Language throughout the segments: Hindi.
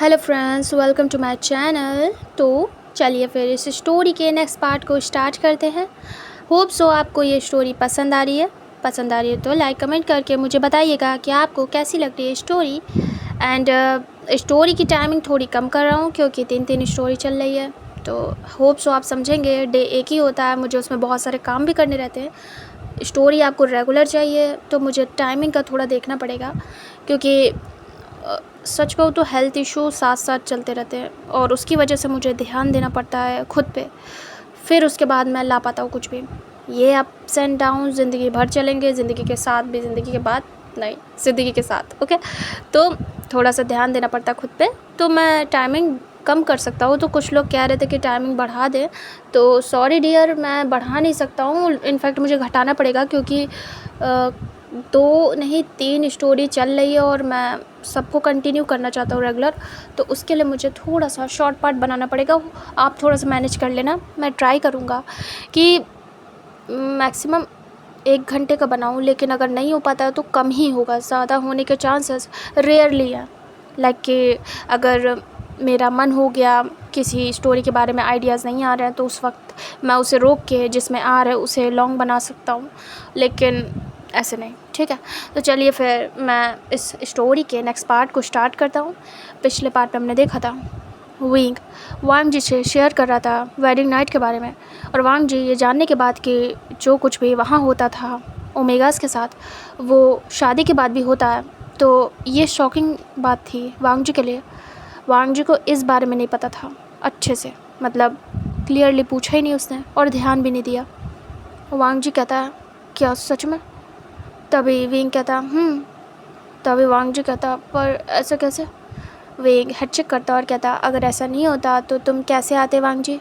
Hello friends, welcome to my channel. तो चलिए फिर इस स्टोरी के नेक्स्ट पार्ट को स्टार्ट करते हैं। होप सो आपको ये स्टोरी पसंद आ रही है तो लाइक कमेंट करके मुझे बताइएगा कि आपको कैसी लग रही है स्टोरी। एंड स्टोरी की टाइमिंग थोड़ी कम कर रहा हूँ क्योंकि 3 स्टोरी चल रही है। तो होप सो आप समझेंगे, डे एक ही होता है, मुझे उसमें बहुत सारे काम भी करने रहते हैं। स्टोरी आपको रेगुलर चाहिए तो मुझे टाइमिंग का थोड़ा देखना पड़ेगा, क्योंकि सच कहूँ तो हेल्थ इशू साथ साथ चलते रहते हैं और उसकी वजह से मुझे ध्यान देना पड़ता है खुद पे। फिर उसके बाद मैं ला पाता हूँ कुछ भी। ये अप्स एंड डाउन ज़िंदगी भर चलेंगे, ज़िंदगी के साथ भी, ज़िंदगी के बाद नहीं, ज़िंदगी के साथ। ओके, तो थोड़ा सा ध्यान देना पड़ता है खुद पे, तो मैं टाइमिंग कम कर सकता हूँ। तो कुछ लोग कह रहे थे कि टाइमिंग बढ़ा दें, तो सॉरी डियर, मैं बढ़ा नहीं सकता हूँ। इनफैक्ट मुझे घटाना पड़ेगा क्योंकि 2 नहीं 3 स्टोरी चल रही है और मैं सबको कंटिन्यू करना चाहता हूँ रेगुलर। तो उसके लिए मुझे थोड़ा सा शॉर्ट पार्ट बनाना पड़ेगा। आप थोड़ा सा मैनेज कर लेना। मैं ट्राई करूँगा कि मैक्सिमम 1 घंटे का बनाऊँ, लेकिन अगर नहीं हो पाता है तो कम ही होगा। ज़्यादा होने के चांसेस रेयरली है। लाइक कि अगर मेरा मन हो गया, किसी स्टोरी के बारे में आइडियाज़ नहीं आ रहे हैं, तो उस वक्त मैं उसे रोक के जिसमें आ रहा है उसे लॉन्ग बना सकता हूँ, लेकिन ऐसे नहीं। ठीक है, तो चलिए फिर मैं इस स्टोरी के नेक्स्ट पार्ट को स्टार्ट करता हूँ। पिछले पार्ट में हमने देखा था विंग वांग जी से शेयर कर रहा था वेडिंग नाइट के बारे में, और वांग जी ये जानने के बाद कि जो कुछ भी वहाँ होता था ओमेगास के साथ वो शादी के बाद भी होता है, तो ये शॉकिंग बात थी वांग जी के लिए। वांग जी को इस बारे में नहीं पता था अच्छे से, मतलब क्लियरली पूछा ही नहीं उसने और ध्यान भी नहीं दिया। वांग जी कहता है, क्या सच में? तभी विंग कहता तभी वांग जी कहता, पर ऐसा कैसे? विंग हेड चेक करता और कहता, अगर ऐसा नहीं होता तो तुम कैसे आते वांग जी?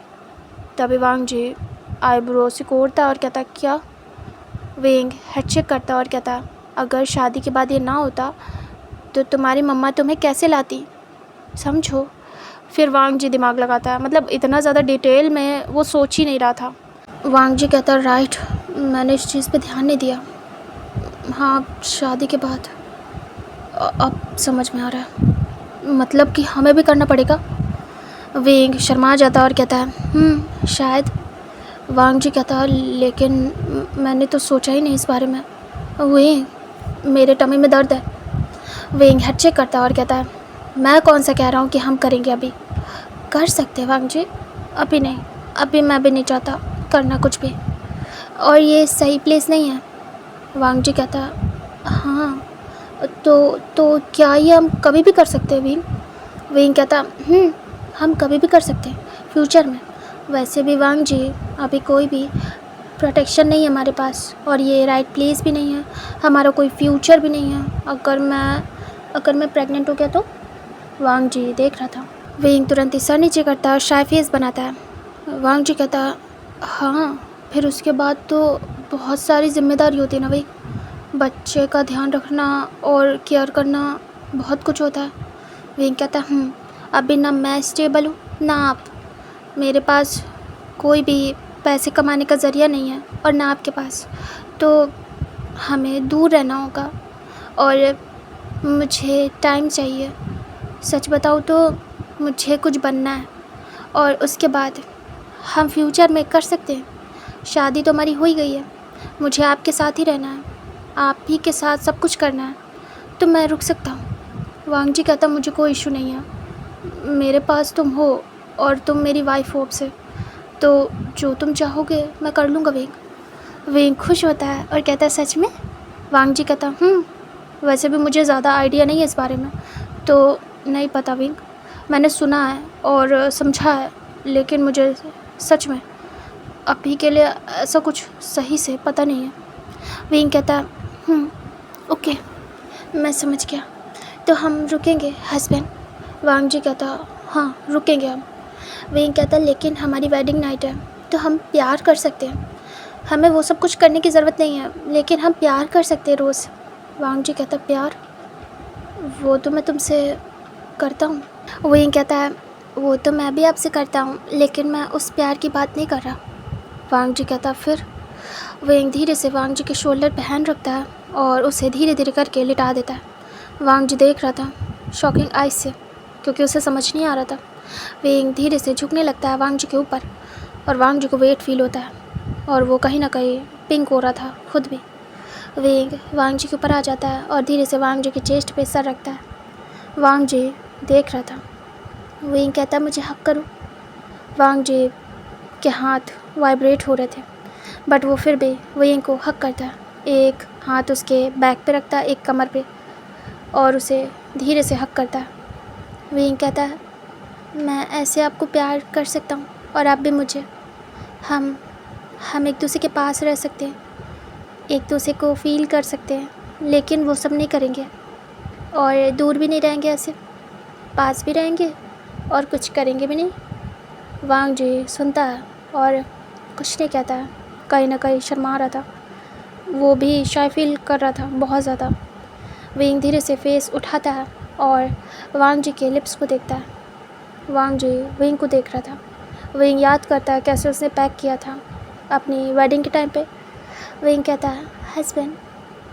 तभी वांग जी आईब्रो सिकोड़ता और कहता, क्या? विंग हेड चेक करता और कहता, अगर शादी के बाद ये ना होता तो तुम्हारी मम्मा तुम्हें कैसे लाती, समझो? फिर वांग जी दिमाग लगाता है, मतलब इतना ज़्यादा डिटेल में वो सोच ही नहीं रहा था। वांग जी कहता, राइट, मैंने इस चीज़ पे ध्यान नहीं दिया। हाँ, शादी के बाद। अब समझ में आ रहा है, मतलब कि हमें भी करना पड़ेगा। विंग शर्मा जाता और कहता है, शायद। वांग जी कहता, लेकिन मैंने तो सोचा ही नहीं इस बारे में। विंग, मेरे टमी में दर्द है। विंग हेड चेक करता और कहता है, मैं कौन सा कह रहा हूँ कि हम करेंगे, अभी कर सकते हैं वांग जी, अभी नहीं, अभी मैं भी नहीं चाहता करना कुछ भी, और ये सही प्लेस नहीं है। वांग जी कहता, हाँ, तो क्या ये हम कभी भी कर सकते हैं विंग? विंग कहता, हम कभी भी कर सकते हैं फ्यूचर में। वैसे भी वांग जी, अभी कोई भी प्रोटेक्शन नहीं है हमारे पास, और ये राइट प्लेस भी नहीं है, हमारा कोई फ्यूचर भी नहीं है। अगर मैं प्रेग्नेंट हो गया तो? वांग जी देख रहा था। विंग तुरंत ही सर नीचे करता और शाय फेस बनाता है। वांग जी कहता, हाँ, फिर उसके बाद तो बहुत सारी जिम्मेदारी होती है ना भाई, बच्चे का ध्यान रखना और केयर करना, बहुत कुछ होता है। विंग कहता, अभी ना मैं स्टेबल हूँ ना आप, मेरे पास कोई भी पैसे कमाने का ज़रिया नहीं है और ना आपके पास, तो हमें दूर रहना होगा और मुझे टाइम चाहिए। सच बताऊँ तो मुझे कुछ बनना है और उसके बाद हम फ्यूचर में कर सकते हैं। शादी तो हमारी हो ही गई है, मुझे आपके साथ ही रहना है, आप ही के साथ सब कुछ करना है, तो मैं रुक सकता हूँ। वांग जी कहता, मुझे कोई इशू नहीं है, मेरे पास तुम हो और तुम मेरी वाइफ हो अब से, तो जो तुम चाहोगे मैं कर लूँगा। विंग खुश होता है और कहता है, सच में? वांग जी कहता, वैसे भी मुझे ज़्यादा आइडिया नहीं है इस बारे में, तो नहीं पता विंग, मैंने सुना है और समझा है, लेकिन मुझे सच में अभी के लिए ऐसा कुछ सही से पता नहीं है। विंग कहता है, ओके, मैं समझ गया, तो हम रुकेंगे हस्बैंड? वांग जी कहता, हाँ रुकेंगे हम। विंग कहता, लेकिन हमारी वेडिंग नाइट है, तो हम प्यार कर सकते हैं, हमें वो सब कुछ करने की ज़रूरत नहीं है, लेकिन हम प्यार कर सकते हैं रोज़। वांग जी कहता, प्यार? वो तो मैं तुमसे करता हूँ। विंग कहता है, वो तो मैं भी आपसे करता हूँ, लेकिन मैं उस प्यार की बात नहीं कर रहा। वांग जी कहता, फिर? विंग धीरे से वांग जी के शोल्डर पे हैंड रखता है और उसे धीरे धीरे करके लिटा देता है। वांग जी देख रहा था शॉकिंग आइज से। क्योंकि उसे समझ नहीं आ रहा था। विंग धीरे से झुकने लगता है वांग जी के ऊपर और वांग जी को वेट फील होता है और वो कहीं ना कहीं पिंक हो रहा था खुद भी। विंग वांग जी के ऊपर आ जाता है और धीरे से वांग जी की चेस्ट पे सर रखता है। वांग जी देख रहा था। विंग कहता है मुझे हक करो। वांग जी के हाथ वाइब्रेट हो रहे थे बट वो फिर भी विंग को हक करता है। एक हाथ उसके बैक पे रखता है, एक कमर पे, और उसे धीरे से हक करता है। विंग कहता है मैं ऐसे आपको प्यार कर सकता हूँ और आप भी मुझे। हम एक दूसरे के पास रह सकते हैं, एक दूसरे को फील कर सकते हैं, लेकिन वो सब नहीं करेंगे और दूर भी नहीं रहेंगे, ऐसे पास भी रहेंगे और कुछ करेंगे भी नहीं। वांग जी सुनता है और कुछ नहीं कहता है, कहीं ना कहीं शर्मा रहा था। वो भी शाय फील कर रहा था बहुत ज़्यादा। विंग धीरे से फेस उठाता है और वांग जी के लिप्स को देखता है। वांग जी विंग को देख रहा था। विंग याद करता है कैसे उसने पैक किया था अपनी वेडिंग के टाइम पे। विंग कहता है हस्बैंड।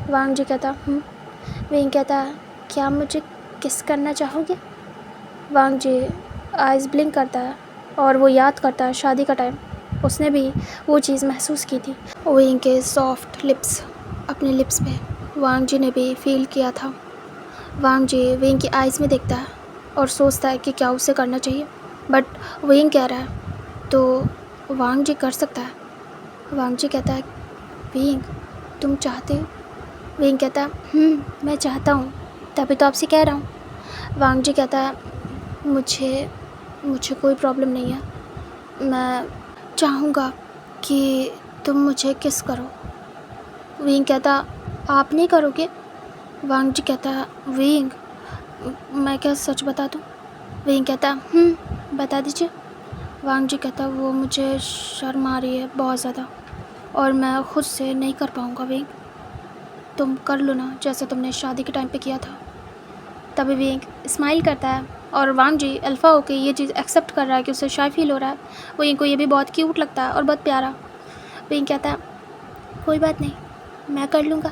वांग जी कहता विंग कहता है क्या मुझे किस करना चाहोगे? वांग जी आइज़ ब्लिंक करता है और वो याद करता है शादी का टाइम उसने भी वो चीज़ महसूस की थी। विंग के सॉफ्ट लिप्स अपने लिप्स पे वांग जी ने भी फील किया था। वांग जी विंग की आइज़ में देखता है और सोचता है कि क्या उसे करना चाहिए, बट विंग कह रहा है तो वांग जी कर सकता है। वांग जी कहता है विंग तुम चाहते हो? विंग कहता है मैं चाहता हूँ, तभी तो आपसे कह रहा हूँ। वांग जी कहता है मुझे कोई प्रॉब्लम नहीं है, मैं चाहूँगा कि तुम मुझे किस करो। विंग कहता आप नहीं करोगे? वांग जी कहता विंग मैं क्या सच बता दूँ? विंग कहता बता दीजिए। वांग जी कहता वो मुझे शर्म आ रही है बहुत ज़्यादा और मैं खुद से नहीं कर पाऊँगा। विंग तुम कर लो ना जैसे तुमने शादी के टाइम पे किया था। तभी विंग स्माइल करता है और वांग जी अल्फ़ा होके ये चीज़ एक्सेप्ट कर रहा है कि उसे शाय फील हो रहा है। विंग को ये भी बहुत क्यूट लगता है और बहुत प्यारा। विंग कहता है कोई बात नहीं, मैं कर लूँगा।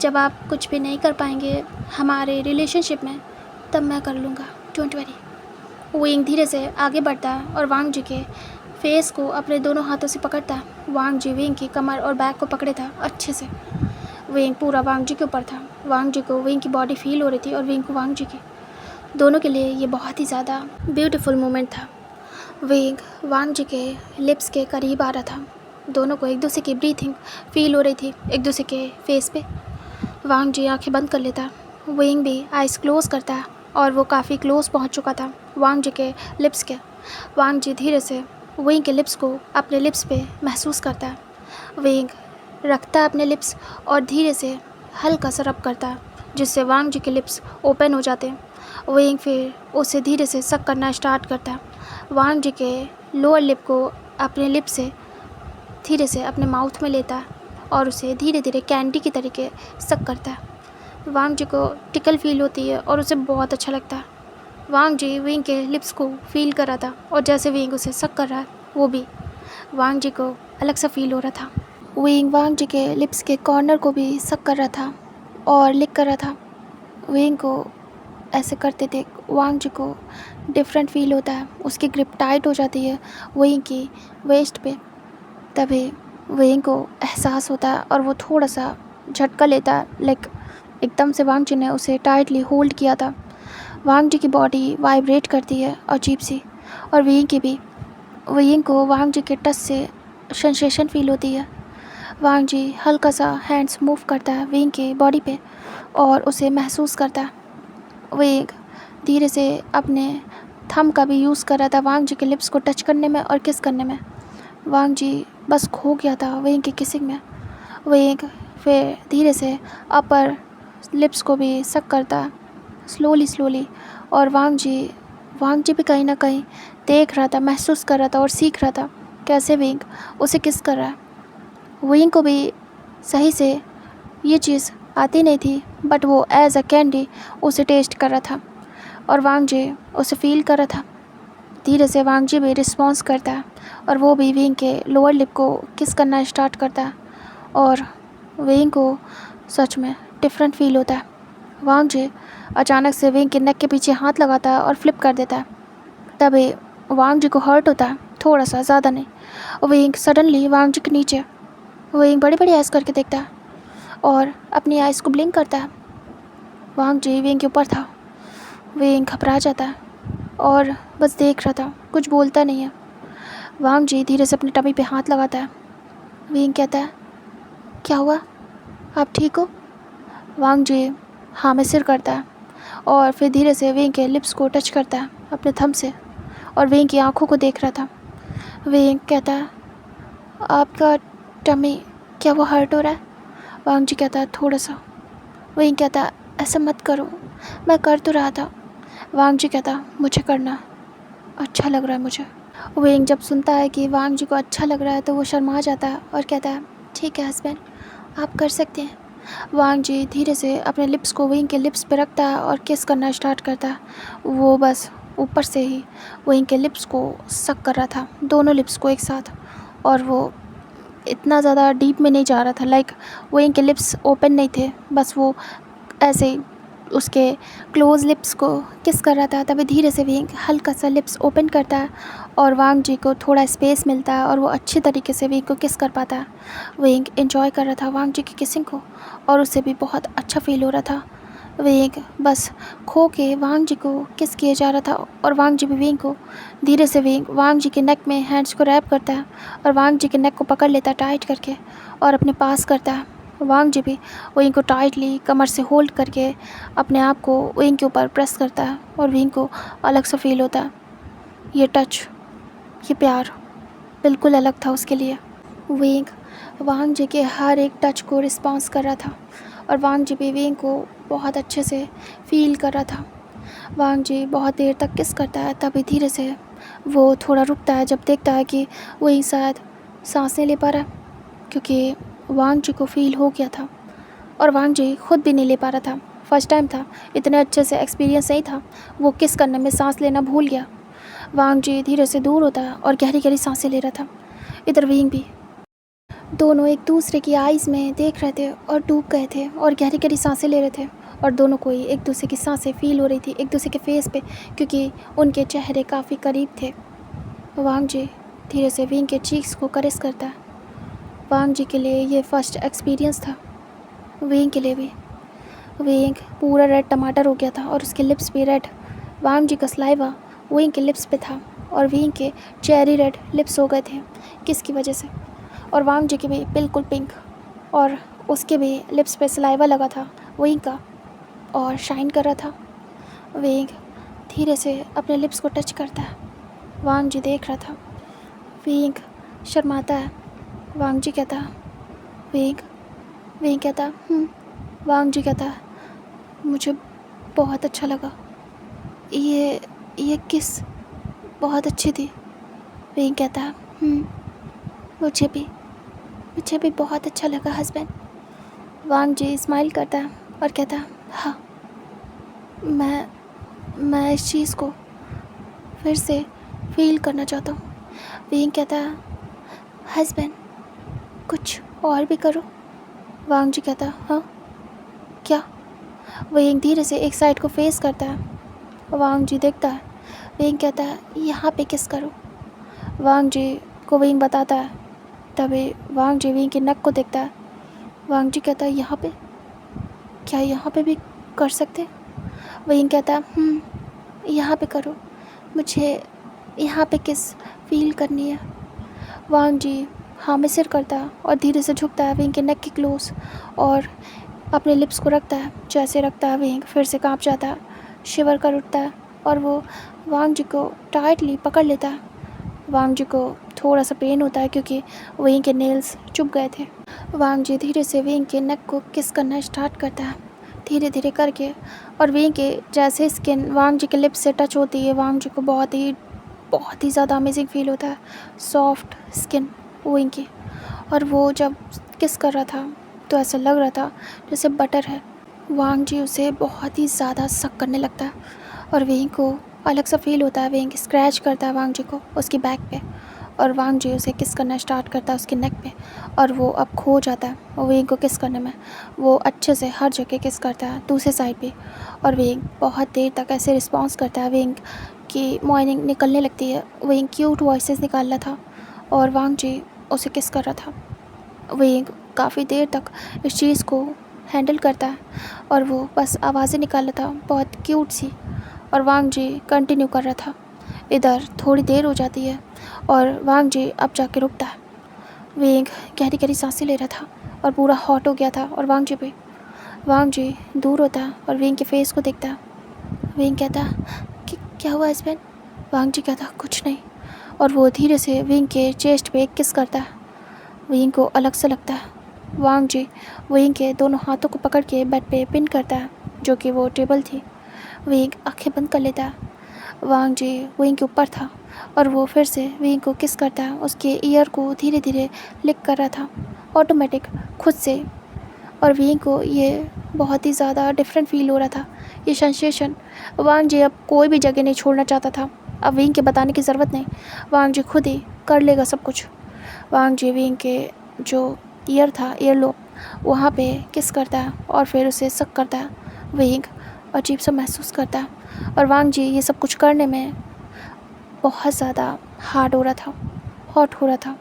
जब आप कुछ भी नहीं कर पाएंगे हमारे रिलेशनशिप में तब मैं कर लूँगा, डोंट वरी। विंग धीरे से आगे बढ़ता है और वांग जी के फेस को अपने दोनों हाथों से पकड़ता है। वांग जी विंग की कमर और बैक को पकड़े था अच्छे से। विंग पूरा वांग जी के ऊपर था। वांग जी को विंग की बॉडी फील हो रही थी और विंग को वांग जी की। दोनों के लिए ये बहुत ही ज़्यादा ब्यूटीफुल मोमेंट था। विंग वांग जी के लिप्स के करीब आ रहा था। दोनों को एक दूसरे की ब्रीथिंग फील हो रही थी एक दूसरे के फेस पे। वांग जी आंखें बंद कर लेता, विंग भी आइज़ क्लोज करता है और वो काफ़ी क्लोज पहुंच चुका था वांग जी के लिप्स के। वांग जी धीरे से विंग के लिप्स को अपने लिप्स पे महसूस करता है। विंग रखता है अपने लिप्स और धीरे से हल्का सा रब करता है जिससे वांग जी के लिप्स ओपन हो जाते हैं। विंग फिर उसे धीरे से सक करना स्टार्ट करता है। वांग जी के लोअर लिप को अपने लिप से धीरे से अपने माउथ में लेता है और उसे धीरे धीरे कैंडी की तरीके सक करता है। वांग जी को टिकल फील होती है और उसे बहुत अच्छा लगता है। वांग जी विंग के लिप्स को फील कर रहा था और जैसे विंग उसे सक कर रहा है वो भी वांग जी को अलग सा फील हो रहा था। विंग वांग जी के लिप्स के कॉर्नर को भी सक कर रहा था और लिक कर रहा था। विंग को ऐसे करते थे वांग जी को डिफरेंट फील होता है, उसकी ग्रिप टाइट हो जाती है विंग की वेस्ट पे। तभी विंग को एहसास होता है और वो थोड़ा सा झटका लेता है, लाइक एकदम से वांग जी ने उसे टाइटली होल्ड किया था। वांग जी की बॉडी वाइब्रेट करती है अजीब सी और विंग की भी। विंग को वांग जी के टच से सेंसेशन फील होती है। वांग जी हल्का सा हैंड्स मूव करता है विंग के बॉडी पे और उसे महसूस करता है। विंग धीरे से अपने थंब का भी यूज़ कर रहा था वांग जी के लिप्स को टच करने में और किस करने में। वांग जी बस खो गया था विंग की किसिंग में। विंग फिर धीरे से अपर लिप्स को भी सक करता स्लोली और वांग जी भी कहीं ना कहीं देख रहा था, महसूस कर रहा था और सीख रहा था कैसे विंग उसे किस कर रहा है। विंग को भी सही से ये चीज़ आती नहीं थी बट वो एज अ कैंडी उसे टेस्ट कर रहा था और वांग जी उसे फील कर रहा था। धीरे से वांग जी भी रिस्पॉन्स करता है और वो भी विंग के लोअर लिप को किस करना स्टार्ट करता है और विंग को सच में डिफरेंट फील होता है। वांग जी अचानक से विंग के नेक के पीछे हाथ लगाता है और फ्लिप कर देता है। तभी वांग जी को हर्ट होता है, थोड़ा सा, ज़्यादा नहीं। विंग सडनली वांग जी के नीचे, विंग बड़ी बड़ी आइज़ करके देखता है और अपनी आइज़ को ब्लिंक करता है। वांग जी विंग के ऊपर था। विंग घबरा जाता है और बस देख रहा था, कुछ बोलता नहीं है। वांग जी धीरे से अपनी टमी पे हाथ लगाता है। विंग कहता है, क्या हुआ, आप ठीक हो? वांग जी हाँ में सिर करता है और फिर धीरे से विंग के लिप्स को टच करता है अपने थंब से और विंग की आंखों को देख रहा था। विंग कहता है, आपका टमी, क्या वो हर्ट हो रहा है? वांग जी कहता है, थोड़ा सा। विंग कहता है, ऐसा मत करो, मैं कर तो रहा था। वांग जी कहता है, मुझे करना अच्छा लग रहा है मुझे। विंग जब सुनता है कि वांग जी को अच्छा लग रहा है तो वो शर्मा जाता है और कहता है, ठीक है हस्बैंड, आप कर सकते हैं। वांग जी धीरे से अपने लिप्स को विंग के लिप्स पे रखता है और किस करना स्टार्ट करता है। वो बस ऊपर से ही विंग के लिप्स को सक कर रहा था, दोनों लिप्स को एक साथ, और वो इतना ज़्यादा डीप में नहीं जा रहा था। लाइक विंग के लिप्स ओपन नहीं थे, बस वो ऐसे ही उसके क्लोज लिप्स को किस कर रहा था। तभी धीरे से विंग हल्का सा लिप्स ओपन करता है और वांग जी को थोड़ा स्पेस मिलता है और वो अच्छे तरीके से विंग को किस कर पाता है। विंग एंजॉय कर रहा था वांग जी की किसिंग को और उससे भी बहुत अच्छा फील हो रहा था। विंग बस खो के वांग जी को किस किए जा रहा था और वांग जी भी विंग को। धीरे से विंग वांग जी के नेक में हैंड्स को रैप करता है और वांग जी के नेक को पकड़ लेता है टाइट करके और अपने पास करता है। वांग जी भी विंग को टाइटली कमर से होल्ड करके अपने आप को विंग के ऊपर प्रेस करता है और विंग को अलग सा फील होता है। ये टच, ये प्यार बिल्कुल अलग था उसके लिए। विंग वांग जी के हर एक टच को रिस्पॉन्स कर रहा था और वांग जी भी विंग को बहुत अच्छे से फील कर रहा था। वांग जी बहुत देर तक किस करता है, तभी धीरे से वो थोड़ा रुकता है जब देखता है कि वही शायद सांस नहीं ले पा रहा, क्योंकि वांग जी को फील हो गया था और वांग जी खुद भी नहीं ले पा रहा था। फर्स्ट टाइम था, इतने अच्छे से एक्सपीरियंस नहीं था, वो किस करने में सांस लेना भूल गया। वांग जी धीरे से दूर होता है और गहरी गहरी सांसें ले रहा था। इधर विंग भी, दोनों एक दूसरे की आइज़ में देख रहे थे और डूब गए थे और गहरी गहरी सांसें ले रहे थे और दोनों को ही एक दूसरे की सांसें फील हो रही थी एक दूसरे के फेस पे, क्योंकि उनके चेहरे काफ़ी करीब थे। वांग जी धीरे से विंग के चीक्स को करेस करता है। वांग जी के लिए ये फर्स्ट एक्सपीरियंस था, विंग के लिए भी। विंग पूरा रेड टमाटर हो गया था और उसके लिप्स भी रेड। वांग जी का सलाइवा विंग के लिप्स पे था और विंग के चेरी रेड लिप्स हो गए थे किसकी वजह से, और वांग जी के भी बिल्कुल पिंक, और उसके भी लिप्स पे सलाइवा लगा था विंग का और शाइन कर रहा था। विंग धीरे से अपने लिप्स को टच करता है, वांग जी देख रहा था। विंग शर्माता है, वांग जी कहता, विंग। विंग कहता, वांग जी कहता, मुझे बहुत अच्छा लगा, ये किस बहुत अच्छी थी। विंग कहता, मुझे भी बहुत अच्छा लगा हस्बैंड। वांग जी स्माइल करता है और कहता, हाँ, मैं इस चीज़ को फिर से फील करना चाहता हूँ। विंग कहता, हस्बैंड कुछ और भी करो। वांग जी कहता, हाँ, क्या? विंग धीरे से एक साइड को फेस करता है। वांग जी देखता है। विंग कहता है, यहाँ पे किस करो। वांग जी को विंग बताता है। तभी वांग जी विंग के नक को देखता है। वांग जी कहता है, यहाँ पे, क्या यहाँ पे भी कर सकते? विंग कहता है, यहाँ पे करो, मुझे यहाँ पे किस फील करनी है। वांग जी हाँ में सिर करता है और धीरे से झुकता है विंग के नेक के क्लोज और अपने लिप्स को रखता है। जैसे रखता है विंग फिर से कांप जाता है, शिवर कर उठता है और वो वांग जी को टाइटली पकड़ लेता है। वांग जी को थोड़ा सा पेन होता है क्योंकि विंग के नेल्स चुभ गए थे। वांग जी धीरे से विंग के नेक को किस करना स्टार्ट करता है धीरे धीरे करके, और विंग के जैसे स्किन वांग जी के लिप्स से टच होती है वांग जी को बहुत ही ज़्यादा अमेजिंग फील होता है। सॉफ्ट स्किन विंग की, और वो जब किस कर रहा था तो ऐसा लग रहा था जैसे बटर है। वांग जी उसे बहुत ही ज़्यादा सक करने लगता है और विंग को अलग सा फील होता है। विंग स्क्रैच करता है वांग जी को उसकी बैक पे और वांग जी उसे किस करना स्टार्ट करता है उसके नेक पे, और वो अब खो जाता है वेंग को किस करने में। वो अच्छे से हर जगह किस करता है दूसरे साइड पे, और वेंग बहुत देर तक ऐसे रिस्पॉन्स करता है। वेंग की मॉर्निंग निकलने लगती है, वेंग क्यूट वॉइसेस निकाल रहा था और वांग जी उसे किस कर रहा था। वेंग काफ़ी देर तक इस चीज़ को हैंडल करता है और वो बस आवाज़ें निकाल रहा था बहुत क्यूट सी, और वांग जी कंटिन्यू कर रहा था। इधर थोड़ी देर हो जाती है और वांग जी अब जाके रुकता है। वेंग गहरी गहरी सांसें ले रहा था और पूरा हॉट हो गया था और वांग जी पे। वांग जी दूर होता है और वेंग के फेस को देखता है। वेंग कहता कि क्या हुआ हस्बैंड। वांग जी कहता कुछ नहीं, और वो धीरे से वेंग के चेस्ट पे किस करता है। वेंग को अलग से लगता है। वांग जी वेंग के दोनों हाथों को पकड़ के बेड पे पिन करता है, जो कि वो टेबल थी। वेंग आंखें बंद कर लेता है। वांग जी वेंग के ऊपर था और वो फिर से वेंग को किस करता है। उसके ईयर को धीरे धीरे लिक कर रहा था ऑटोमेटिक खुद से, और वेंग को ये बहुत ही ज़्यादा डिफरेंट फील हो रहा था ये सेंसेशन। वांग जी अब कोई भी जगह नहीं छोड़ना चाहता था। अब वेंग के बताने की ज़रूरत नहीं, वांग जी खुद ही कर लेगा सब कुछ। वांग जी वेंग के जो ईयर था ईयरलोब वहाँ पे किस करता है और फिर उसे सक करता है। वेंग अजीब सा महसूस करता है और वांग जी ये सब कुछ करने में बहुत ज़्यादा हार्ड हो रहा था, हॉट हो रहा था।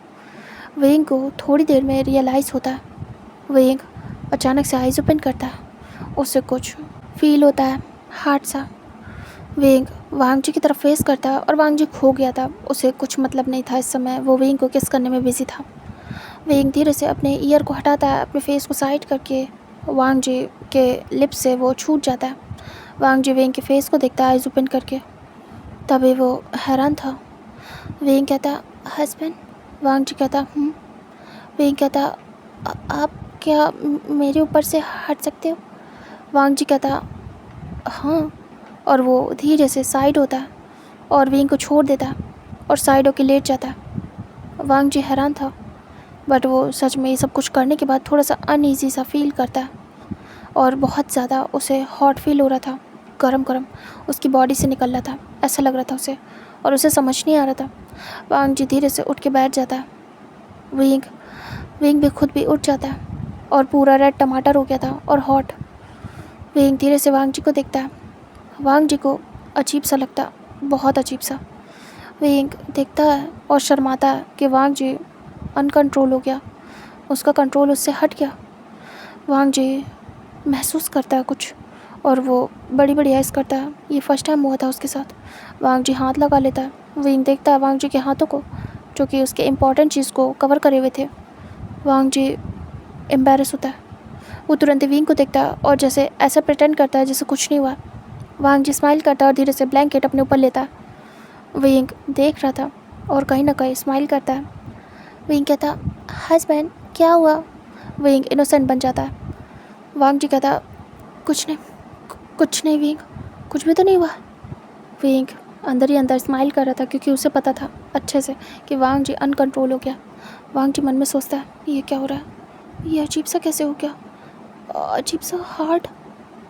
वेंग को थोड़ी देर में रियलाइज़ होता है। वेंग अचानक से आइज़ ओपन करता है, उससे कुछ फील होता है हार्ड सा। वेंग वांग जी की तरफ फेस करता है और वांग जी खो गया था, उसे कुछ मतलब नहीं था इस समय, वो वेंग को किस करने में बिजी था। वेंग धीरे से अपने ईयर को हटाता है, अपने फेस को साइड करके वांग जी के लिप्स से वो छूट जाता है। वांग जी वेंग के फेस को देखता है आइज़ ओपन करके, तभी वो हैरान था। वेंग कहता हस्बैंड। वांग जी कहता वेंग कहता आप क्या मेरे ऊपर से हट सकते हो। वांग जी कहता हाँ, और वो धीरे से साइड होता है और वेंग को छोड़ देता है और साइड होके लेट जाता है। वांग जी हैरान था, बट वो सच में ये सब कुछ करने के बाद थोड़ा सा अनईजी सा फील करता है और बहुत ज़्यादा उसे हॉट फील हो रहा था, गरम गरम उसकी बॉडी से निकल रहा था, ऐसा लग रहा था उसे, और उसे समझ नहीं आ रहा था। वांग जी धीरे से उठ के बैठ जाता है। वेंग भी खुद भी उठ जाता है और पूरा रेड टमाटर हो गया था और हॉट। वेंग धीरे से वांग जी को देखता है। वांग जी को अजीब सा लगता, बहुत अजीब सा। वेंग देखता है और शर्माता है कि वांग जी अनकंट्रोल हो गया, उसका कंट्रोल उससे हट गया। वांग जी महसूस करता है कुछ और वो बड़ी बड़ी आइज़ करता है, ये फर्स्ट टाइम हुआ था उसके साथ। वांग जी हाथ लगा लेता है। वेंग देखता है वांग जी के हाथों को, जो कि उसके इम्पॉर्टेंट चीज़ को कवर करे हुए थे। वांग जी एम्बैरस होता है, वो तुरंत वेंग को देखता है और जैसे ऐसा प्रिटेंड करता है जैसे कुछ नहीं हुआ। वांग जी स्माइल करता है और धीरे से ब्लैंकेट अपने ऊपर लेता है। वेंग देख रहा था और कहीं ना कहीं स्माइल करता है। वेंग कहता हस्बैंड क्या हुआ। वेंग इनोसेंट बन जाता है। वांग जी कहता कुछ नहीं, कुछ नहीं वेंग, कुछ भी तो नहीं हुआ। वेंग अंदर ही अंदर स्माइल कर रहा था क्योंकि उसे पता था अच्छे से कि वांग जी अनकंट्रोल हो गया। वांग जी मन में सोचता है ये क्या हो रहा है, ये अजीब सा कैसे हो गया, अजीब सा हार्ड,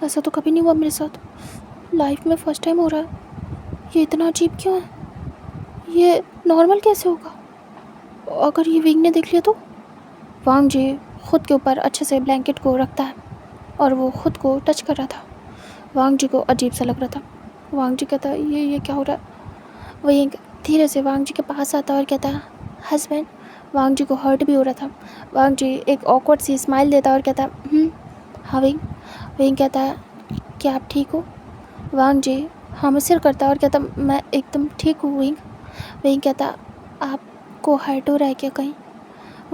ऐसा तो कभी नहीं हुआ मेरे साथ, लाइफ में फ़र्स्ट टाइम हो रहा है, ये इतना अजीब क्यों है, ये नॉर्मल कैसे होगा, अगर ये वेंग ने देख लिया तो। वांग जी खुद के ऊपर अच्छे से ब्लैंकेट को रखता है और वो खुद को टच कर रहा था। वांग जी को अजीब सा लग रहा था। वांग जी कहता ये क्या हो रहा है। वेंग धीरे से वांग जी के पास आता और कहता हस्बैंड। वांग जी को हर्ट भी हो रहा था। वांग जी एक ऑकवर्ड सी स्माइल देता और कहता हाँ वेंग। वेंग कहता क्या आप ठीक हो। वांग जी हाँ में सिर करता और कहता मैं एकदम ठीक हूँ वेंग। वेंग कहता आपको हर्ट हो रहा है क्या कहीं।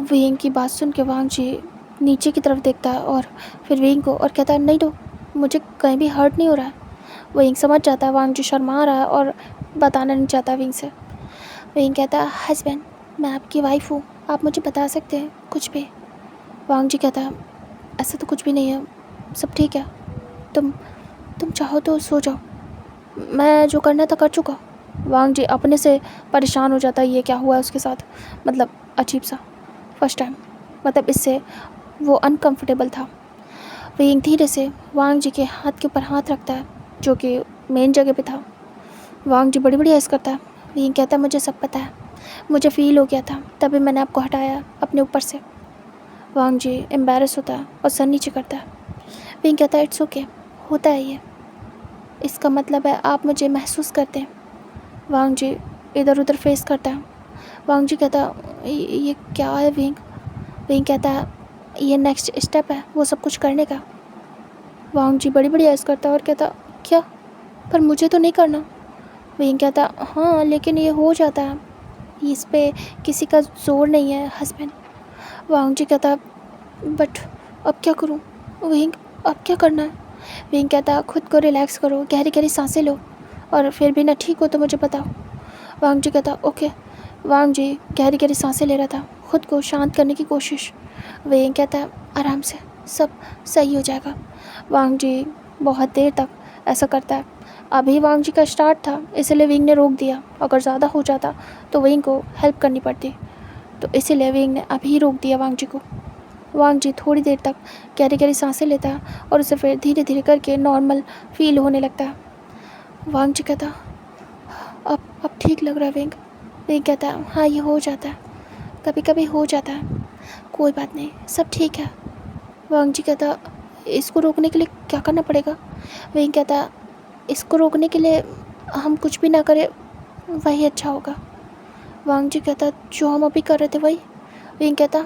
वेंग की बात सुन के वांग जी नीचे की तरफ देखता है और फिर वेंग को और कहता नहीं तो मुझे कहीं भी हर्ट नहीं हो रहा है। वेंग समझ जाता है वांग जी शर्मा रहा है और बताना नहीं चाहता वेंग से। वेंग कहता हस्बैंड मैं आपकी वाइफ हूँ, आप मुझे बता सकते हैं कुछ भी। वांग जी कहता ऐसा तो कुछ भी नहीं है, सब ठीक है, तुम चाहो तो सो जाओ, मैं जो करना था कर चुका। वांग जी अपने से परेशान हो जाता है ये क्या हुआ है उसके साथ, मतलब अजीब सा फर्स्ट टाइम, मतलब इससे वो अनकंफर्टेबल था। वेंग धीरे से वांग जी के हाथ के ऊपर हाथ रखता है जो कि मेन जगह पे था। वांग जी बड़ी बड़ी ऐस करता है। वेंग कहता है मुझे सब पता है, मुझे फ़ील हो गया था, तभी मैंने आपको हटाया अपने ऊपर से। वांग जी एम्बैरस होता है और सर नीचे करता है। विंग कहता है इट्स ओके, होता है ये, इसका मतलब है आप मुझे महसूस करते हैं। वांग जी इधर उधर फेस करता है। वांग जी कहता है ये क्या है विंग? विंग कहता है ये नेक्स्ट स्टेप है वो सब कुछ करने का। वांग जी बड़ी बड़ी ऐस करता है और कहता क्या, पर मुझे तो नहीं करना। विंग कहता हाँ लेकिन ये हो जाता है, इस पे किसी का जोर नहीं है हस्बैंड। वांग जी कहता बट अब क्या करूँ? विंग अब क्या करना है? विंग कहता खुद को रिलैक्स करो, गहरी गहरी सांसें लो, और फिर भी ना ठीक हो तो मुझे बताओ। वांग जी कहता ओके। वांग जी गहरी गहरी सांसें ले रहा था, खुद को शांत करने की कोशिश। विंग कहता आराम से, सब सही हो जाएगा। वांग जी बहुत देर तक ऐसा करता है। अभी वांग जी का स्टार्ट था, इसलिए विंग ने रोक दिया। अगर ज़्यादा हो जाता तो विंग को हेल्प करनी पड़ती, तो इसीलिए विंग ने अभी रोक दिया वांग जी को। वांग जी थोड़ी देर तक गहरी गहरी सांसें लेता है और उसे फिर धीरे धीरे करके नॉर्मल फील होने लगता है। वांग जी कहता अब ठीक लग रहा है विंग। विंग कहता है हाँ ये हो जाता है, कभी कभी हो जाता है, कोई बात नहीं, सब ठीक है। वांग जी कहता इसको रोकने के लिए क्या करना पड़ेगा? विंग कहता इसको रोकने के लिए हम कुछ भी ना करें वही अच्छा होगा। वांग जी कहता जो हम अभी कर रहे थे वही। विंग कहता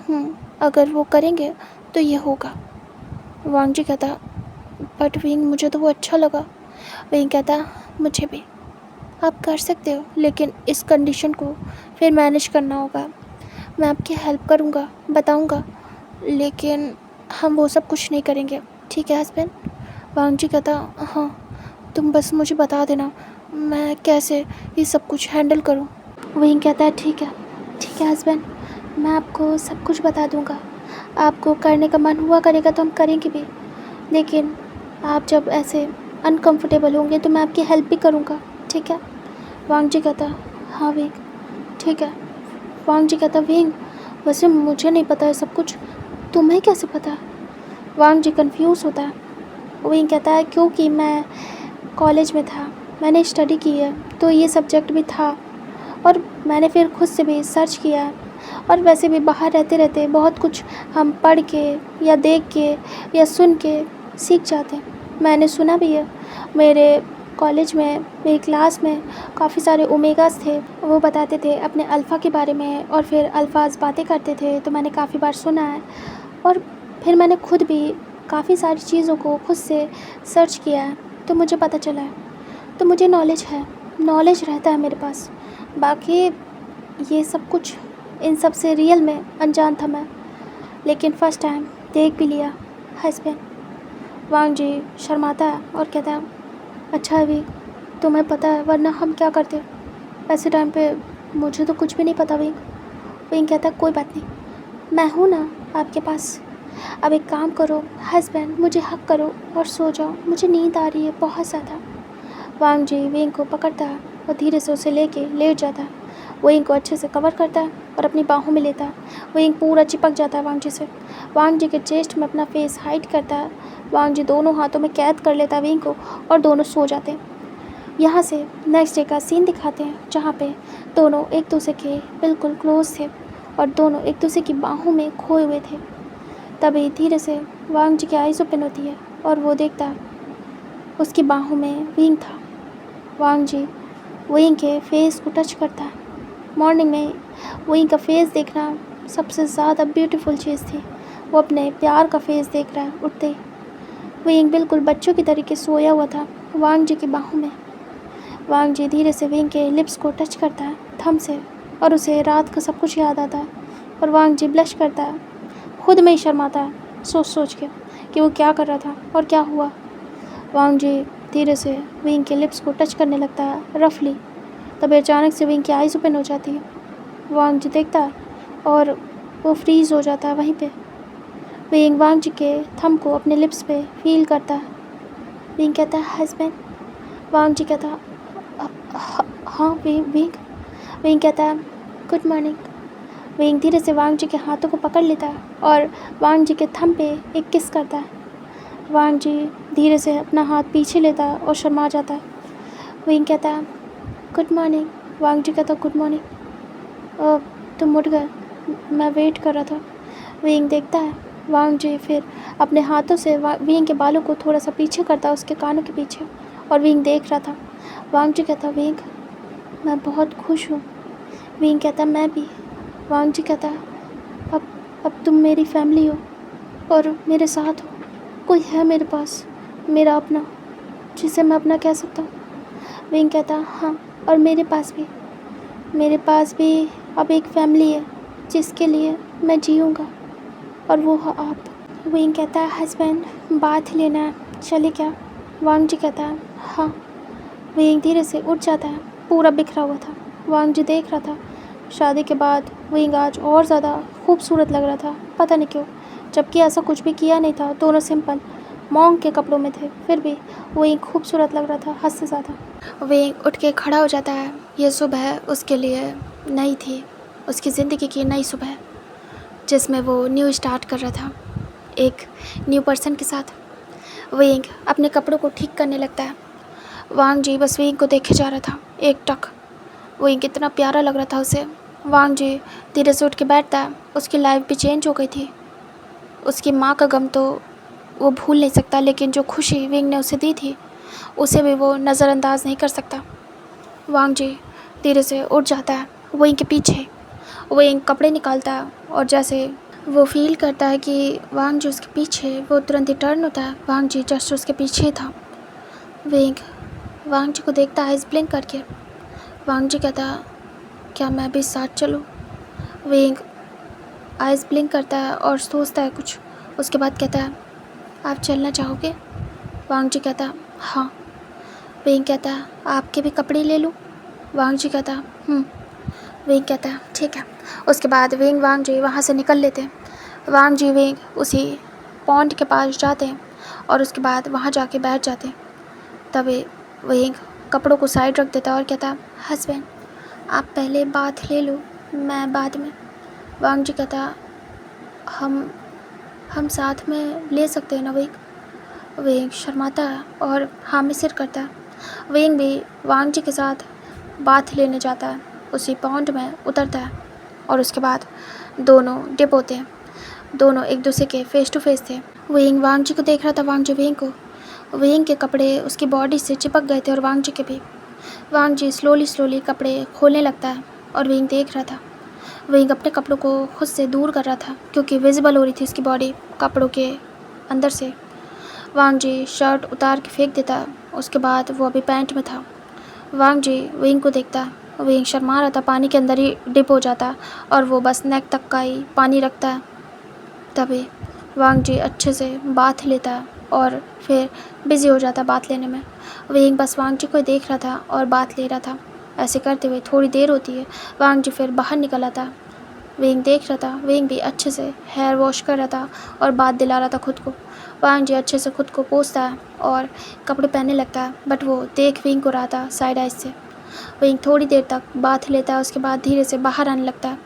अगर वो करेंगे तो ये होगा। वांग जी कहता बट विंग मुझे तो वो अच्छा लगा। विंग कहता मुझे भी। आप कर सकते हो लेकिन इस कंडीशन को फिर मैनेज करना होगा। मैं आपकी हेल्प करूँगा, बताऊँगा, लेकिन हम वो सब कुछ नहीं करेंगे, ठीक है हस्बैंड? वांग जी कहता हाँ तुम बस मुझे बता देना मैं कैसे ये सब कुछ हैंडल करूँ। विंग कहता है ठीक है हस्बैंड, मैं आपको सब कुछ बता दूँगा। आपको करने का मन हुआ करेगा तो हम करेंगे भी, लेकिन आप जब ऐसे अनकंफर्टेबल होंगे तो मैं आपकी हेल्प भी करूँगा, ठीक है? वांग जी कहता हाँ विंग ठीक है। वांग जी कहता विंग वैसे मुझे नहीं पता है सब कुछ, तुम्हें कैसे पता है? वांग जी कंफ्यूज होता है। विंग कहता है क्योंकि मैं कॉलेज में था, मैंने स्टडी की है तो ये सब्जेक्ट भी था, और मैंने फिर खुद से भी सर्च किया, और वैसे भी बाहर रहते रहते बहुत कुछ हम पढ़ के या देख के या सुन के सीख जाते हैं। मैंने सुना भी है, मेरे कॉलेज में मेरी क्लास में काफ़ी सारे ओमेगास थे, वो बताते थे अपने अल्फ़ा के बारे में, और फिर अल्फ़ाज बातें करते थे, तो मैंने काफ़ी बार सुना है। और फिर मैंने खुद भी काफ़ी सारी चीज़ों को खुद से सर्च किया है, तो मुझे पता चला है, तो मुझे नॉलेज रहता है मेरे पास। बाकी ये सब कुछ इन सब से रियल में अनजान था मैं, लेकिन फ़र्स्ट टाइम देख भी लिया हस्बैंड। वांग जी शर्माता है और कहता है अच्छा अभी तुम्हें पता है, वरना हम क्या करते ऐसे टाइम पे? मुझे तो कुछ भी नहीं पता विंग। विंग कहता कोई बात नहीं, मैं हूँ ना आपके पास। अब एक काम करो हस्बैंड, मुझे हक करो और सो जाओ, मुझे नींद आ रही है बहुत ज़्यादा। वांग जी विंग को पकड़ता है और धीरे से उसे लेके लेट जाता है। विंग को अच्छे से कवर करता है और अपनी बाहों में लेता है। विंग पूरा चिपक जाता है वांग जी से। वांग जी के चेस्ट में अपना फेस हाइड करता है। वांग जी दोनों हाथों में कैद कर लेता है विंग को, और दोनों सो जाते हैं। यहाँ से नेक्स्ट डे का सीन दिखाते हैं, जहाँ पे दोनों एक दूसरे के बिल्कुल क्लोज थे और दोनों एक दूसरे की बाहों में खोए हुए थे। तभी धीरे से वांग जी की आइज़ ओपन होती है और वो देखता है उसकी बाहों में विंग था। वांग जी विंग के फेस को टच करता है। मॉर्निंग में विंग का फेस देखना सबसे ज़्यादा ब्यूटीफुल चीज़ थी। वो अपने प्यार का फेस देख रहा है उठते ही। विंग बिल्कुल बच्चों की तरीके सोया हुआ था वांग जी की बाहों में। वांग जी धीरे से विंग के लिप्स को टच करता है थंब से, और उसे रात का सब कुछ याद आता है, और वांग जी ब्लश करता है, खुद में ही शर्माता है सोच सोच के कि वो क्या कर रहा था और क्या हुआ। वांग जी धीरे से विंग के लिप्स को टच करने लगता है रफली। तभी अचानक से विंग की आइज़ ओपन हो जाती है। वांग जी देखता है और वो फ्रीज़ हो जाता है वहीं पे। विंग वांग जी के थंब को अपने लिप्स पे फील करता है। विंग कहता है हस्बैंड। वांग जी कहता है हाँ विंग। विंग कहता है गुड मॉर्निंग। विंग धीरे से वांग जी के हाथों को पकड़ लेता है और वांग जी के थंब पे एक किस करता है। वांग जी धीरे से अपना हाथ पीछे लेता है और शर्मा जाता है। विंग कहता है गुड मॉर्निंग। वांग जी कहता गुड मॉर्निंग। ओ, तुम उठ गए, मैं वेट कर रहा था। विंग देखता है वांग जी फिर अपने हाथों से विंग के बालों को थोड़ा सा पीछे करता, उसके कानों के पीछे, और विंग देख रहा था। वांग जी कहता, विंग मैं बहुत खुश हूँ। विंग कहता, मैं भी। वांग जी कहता, अब तुम मेरी फैमिली हो और मेरे साथ हो। कोई है मेरे पास, मेरा अपना, जिसे मैं अपना कह सकता हूँ। विंग कहता, हाँ, और मेरे पास भी अब एक फैमिली है जिसके लिए मैं जीऊँगा, और वो है आप। विंग कहता है, हस्बैंड बात लेना है, चले क्या? वांग जी कहता है, हाँ। विंग धीरे से उठ जाता है, पूरा बिखरा हुआ था। वांग जी देख रहा था शादी के बाद विंग आज और ज़्यादा खूबसूरत लग रहा था, पता नहीं क्यों, जबकि ऐसा कुछ भी किया नहीं था। दोनों सिंपल मॉन्क के कपड़ों में थे, फिर भी विंग खूबसूरत लग रहा था हद से ज़्यादा। विंग उठ के खड़ा हो जाता है। ये सुबह उसके लिए नई थी, उसकी ज़िंदगी की नई सुबह, जिसमें वो न्यू स्टार्ट कर रहा था एक न्यू पर्सन के साथ। विंग अपने कपड़ों को ठीक करने लगता है। वांग जी बस विंग को देखे जा रहा था एक टक। विंग कितना प्यारा लग रहा था उसे। वांग जी धीरे से उठ के बैठता है। उसकी लाइफ भी चेंज हो गई थी। उसकी माँ का गम तो वो भूल नहीं सकता, लेकिन जो खुशी विंग ने उसे दी थी उसे भी वो नज़रअंदाज नहीं कर सकता। वांग जी धीरे से उठ जाता है विंग के पीछे। विंग कपड़े निकालता है और जैसे वो फील करता है कि वांग जी उसके पीछे, वो तुरंत ही टर्न होता है। वांग जी जस्ट उसके पीछे था। विंग वांग जी को देखता है आइस ब्लिंक करके। वांग जी कहता, क्या मैं भी साथ चलूँ? विंग आइस ब्लिंक करता है और सोचता है कुछ, उसके बाद कहता है, आप चलना चाहोगे? वांग जी कहता, हाँ। विंग कहता, आपके भी कपड़े ले लूँ? वांग जी कहता, विंग कहता है, ठीक है। उसके बाद विंग वांग जी वहाँ से निकल लेते हैं। वांग जी विंग उसी पॉन्ड के पास जाते हैं और उसके बाद वहाँ जाके बैठ जाते हैं। तभी विंग कपड़ों को साइड रख देता और कहता, हस्बैंड आप पहले बात ले लो, मैं बाद में। वांग जी कहता, हम साथ में ले सकते हैं ना विंग? विंग शर्माता है और हाँ में सिर करता है। विंग भी वांग जी के साथ बात लेने जाता है, उसी पॉन्ड में उतरता है और उसके बाद दोनों डिप होते हैं। दोनों एक दूसरे के फेस टू फेस थे। विंग वांग जी को देख रहा था, वांग जी विंग को। विंग के कपड़े उसकी बॉडी से चिपक गए थे और वांग जी के भी। वांग जी स्लोली कपड़े खोलने लगता है और विंग देख रहा था। विंग अपने कपड़ों को खुद से दूर कर रहा था क्योंकि विजिबल हो रही थी उसकी बॉडी कपड़ों के अंदर से। वांग जी शर्ट उतार के फेंक देता, उसके बाद वो अभी पैंट में था। वांग जी विंग को देखता, विंग शर्मा रहा था, पानी के अंदर ही डिप हो जाता और वो बस नेक तक का ही पानी रखता है। तभी वांग जी अच्छे से बाथ लेता है और फिर बिज़ी हो जाता बात लेने में। विंग बस वांग जी को देख रहा था और बात ले रहा था। ऐसे करते हुए थोड़ी देर होती है, वांग जी फिर बाहर निकल आता। विंग देख रहा था, विंग भी अच्छे से हेयर वॉश कर रहा था और बात दिला रहा था खुद को। वांग जी अच्छे से खुद को पोंछता है और कपड़े पहनने लगता है, बट वो देख विंग को रहा था साइड आइज से। विंग थोड़ी देर तक बात लेता है, उसके बाद धीरे से बाहर आने लगता है।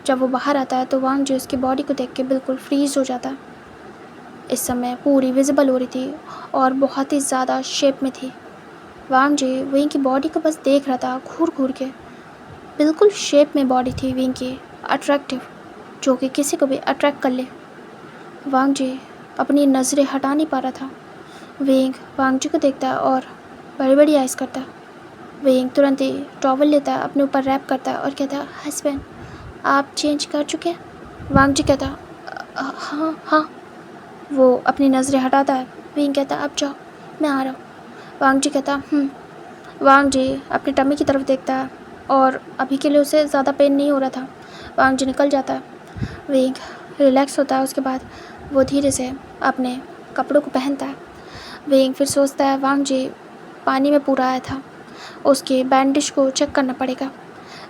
जब वो बाहर आता है तो वांग जी उसकी बॉडी को देख के बिल्कुल फ्रीज हो जाता है। इस समय पूरी विजिबल हो रही थी और बहुत ही ज़्यादा शेप में थी। वांग जी विंग की बॉडी को बस देख रहा था घूर घूर के। बिल्कुल शेप में बॉडी थी विंग की, अट्रैक्टिव, जो कि किसी को भी अट्रैक्ट कर ले। वांग जी अपनी नज़रें हटा नहीं पा रहा था। विंग वांग जी को देखता है और बड़ी बड़ी आइज़ करता है। विंग तुरंत ही टॉवल लेता है, अपने ऊपर रैप करता है और कहता है, हस्बैंड आप चेंज कर चुके हैं? वांग जी कहता, हाँ। वो अपनी नज़रें हटाता है। विंग कहता, अब जाओ, मैं आ रहा हूँ। वांग जी कहता, वांग जी अपनी टमी की तरफ देखता है और अभी के लिए उसे ज़्यादा पेन नहीं हो रहा था। वांग जी निकल जाता है। विंग रिलैक्स होता है, उसके बाद वो धीरे से अपने कपड़ों को पहनता है। विंग फिर सोचता है वांग जी पानी में पूरा आया था, उसके बैंडेज को चेक करना पड़ेगा।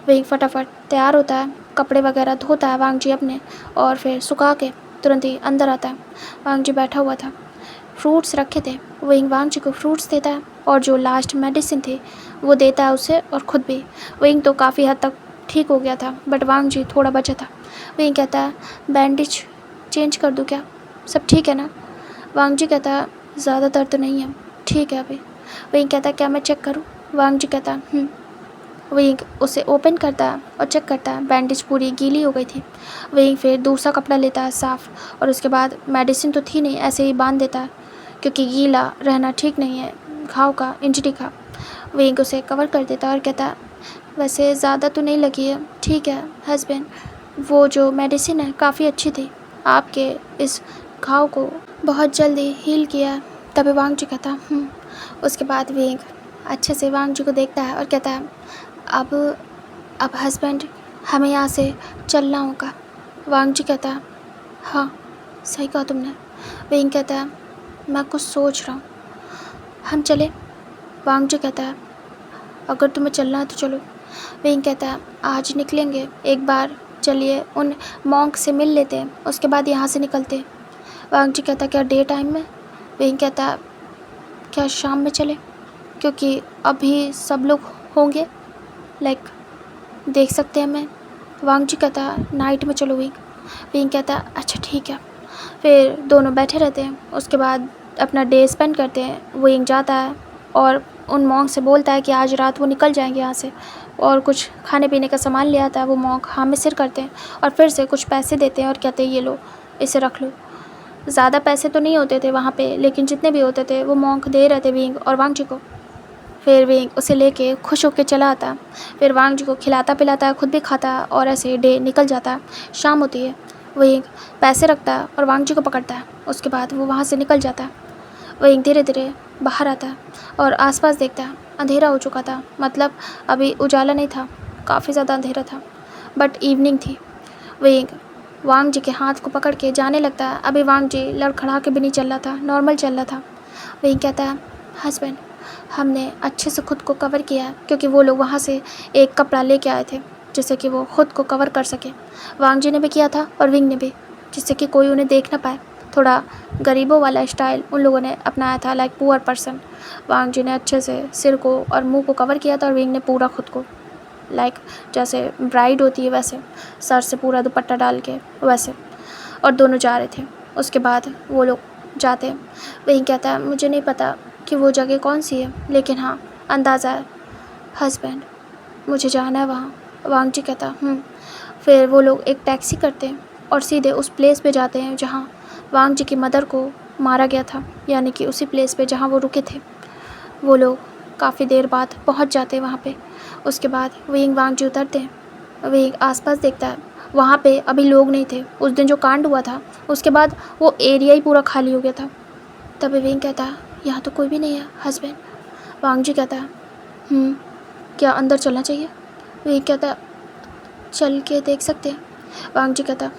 विंग फटाफट तैयार होता है, कपड़े वगैरह धोता है वांग जी अपने और फिर सुखा के तुरंत ही अंदर आता है। वांग जी बैठा हुआ था, फ्रूट्स रखे थे। विंग वांग जी को फ्रूट्स देता है और जो लास्ट मेडिसिन थी वो देता है उसे और ख़ुद भी। विंग तो काफ़ी हद तक ठीक हो गया था, बट वांग जी थोड़ा बचा था। विंग कहता है, बैंडेज चेंज कर दूँ क्या? सब ठीक है ना? वांग जी कहता है, ज़्यादा दर्द तो नहीं है, ठीक है अभी। विंग कहता है, क्या मैं चेक करूँ? वांग जी कहता है, वहीं उसे ओपन करता है और चेक करता है, बैंडेज पूरी गीली हो गई थी। वहीं फिर दूसरा कपड़ा लेता है साफ़, और उसके बाद मेडिसिन तो थी नहीं, ऐसे ही बांध देता है क्योंकि गीला रहना ठीक नहीं है घाव का, इंजरी का। वहीं उसे कवर कर देता है और कहता है वैसे ज़्यादा तो नहीं लगी है, ठीक है हस्बैंड, वो जो मेडिसिन है काफ़ी अच्छी थी, आपके इस घाव को बहुत जल्दी हील किया है। तभी वांग जी कहता उसके बाद विंग अच्छे से वांग जी को देखता है और कहता है अब हस्बैंड हमें यहाँ से चलना होगा। वांग जी कहता है हाँ सही कहा तुमने। विंग कहता है मैं कुछ सोच रहा हूँ, हम चले। वांग जी कहता है अगर तुम्हें चलना है तो चलो। विंग कहता है आज निकलेंगे, एक बार चलिए उन मॉन्क से मिल लेते हैं, उसके बाद यहाँ से निकलते हैं। वांग जी कहता है क्या डे टाइम में? विंग कहता है क्या शाम में चले, क्योंकि अभी सब लोग होंगे, लाइक देख सकते हैं हमें। वांग जी कहता है नाइट में चलो विंग। विंग कहता है अच्छा ठीक है। फिर दोनों बैठे रहते हैं, उसके बाद अपना डे स्पेंड करते हैं। विंग जाता है और उन मॉन्क से बोलता है कि आज रात वो निकल जाएंगे यहाँ से, और कुछ खाने पीने का सामान ले आता है। वो मॉन्क हाँ में सिर करते हैं और फिर से कुछ पैसे देते हैं और कहते हैं ये लो, इसे रख लो। ज़्यादा पैसे तो नहीं होते थे वहाँ पे, लेकिन जितने भी होते थे वो मॉन्क दे रहे थे विंग और वांग जी को। फिर विंग उसे लेके खुश होकर चला आता है। फिर वांग जी को खिलाता पिलाता है, खुद भी खाता है, और ऐसे डे निकल जाता है। शाम होती है, विंग पैसे रखता है और वांग जी को पकड़ता है। उसके बाद वो वहाँ से निकल जाता है। विंग धीरे धीरे बाहर आता है और आसपास देखता है। अंधेरा हो चुका था, मतलब अभी उजाला नहीं था, काफ़ी ज़्यादा अंधेरा था, बट इवनिंग थी। विंग वांग जी के हाथ को पकड़ के जाने लगता है। अभी वांग जी लड़खड़ा के भी नहीं चल रहा था, नॉर्मल चल रहा था। विंग कहता है हस्बैंड हमने अच्छे से खुद को कवर किया है, क्योंकि वो लोग वहाँ से एक कपड़ा लेके आए थे जिससे कि वो खुद को कवर कर सके। वांग जी ने भी किया था और विंग ने भी, जिससे कि कोई उन्हें देख ना पाए। थोड़ा गरीबों वाला स्टाइल उन लोगों ने अपनाया था, लाइक पुअर पर्सन। वांग जी ने अच्छे से सिर को और मुंह को कवर किया था और विंग ने पूरा खुद को, लाइक जैसे ब्राइड होती है वैसे, सर से पूरा दुपट्टा डाल के वैसे, और दोनों जा रहे थे। उसके बाद वो लोग जाते हैं। वहीं कहता है मुझे नहीं पता कि वो जगह कौन सी है, लेकिन हाँ अंदाज़ा है हस्बैंड, मुझे जाना है वहाँ। वांग जी कहता फिर वो लोग एक टैक्सी करते हैं और सीधे उस प्लेस पे जाते हैं जहाँ वांग जी की मदर को मारा गया था, यानी कि उसी प्लेस पे जहाँ वो रुके थे। वो लोग काफ़ी देर बाद पहुँच जाते हैं वहाँ पे। उसके बाद विंग वांग जी उतरते हैं। विंग आसपास देखता है, वहाँ पे अभी लोग नहीं थे। उस दिन जो कांड हुआ था उसके बाद वो एरिया ही पूरा खाली हो गया था। तभी विंग कहता है यहाँ तो कोई भी नहीं है हस्बैंड। वांग जी कहता है क्या अंदर चलना चाहिए? विंग कहता है चल के देख सकते हैं। वांग जी कहता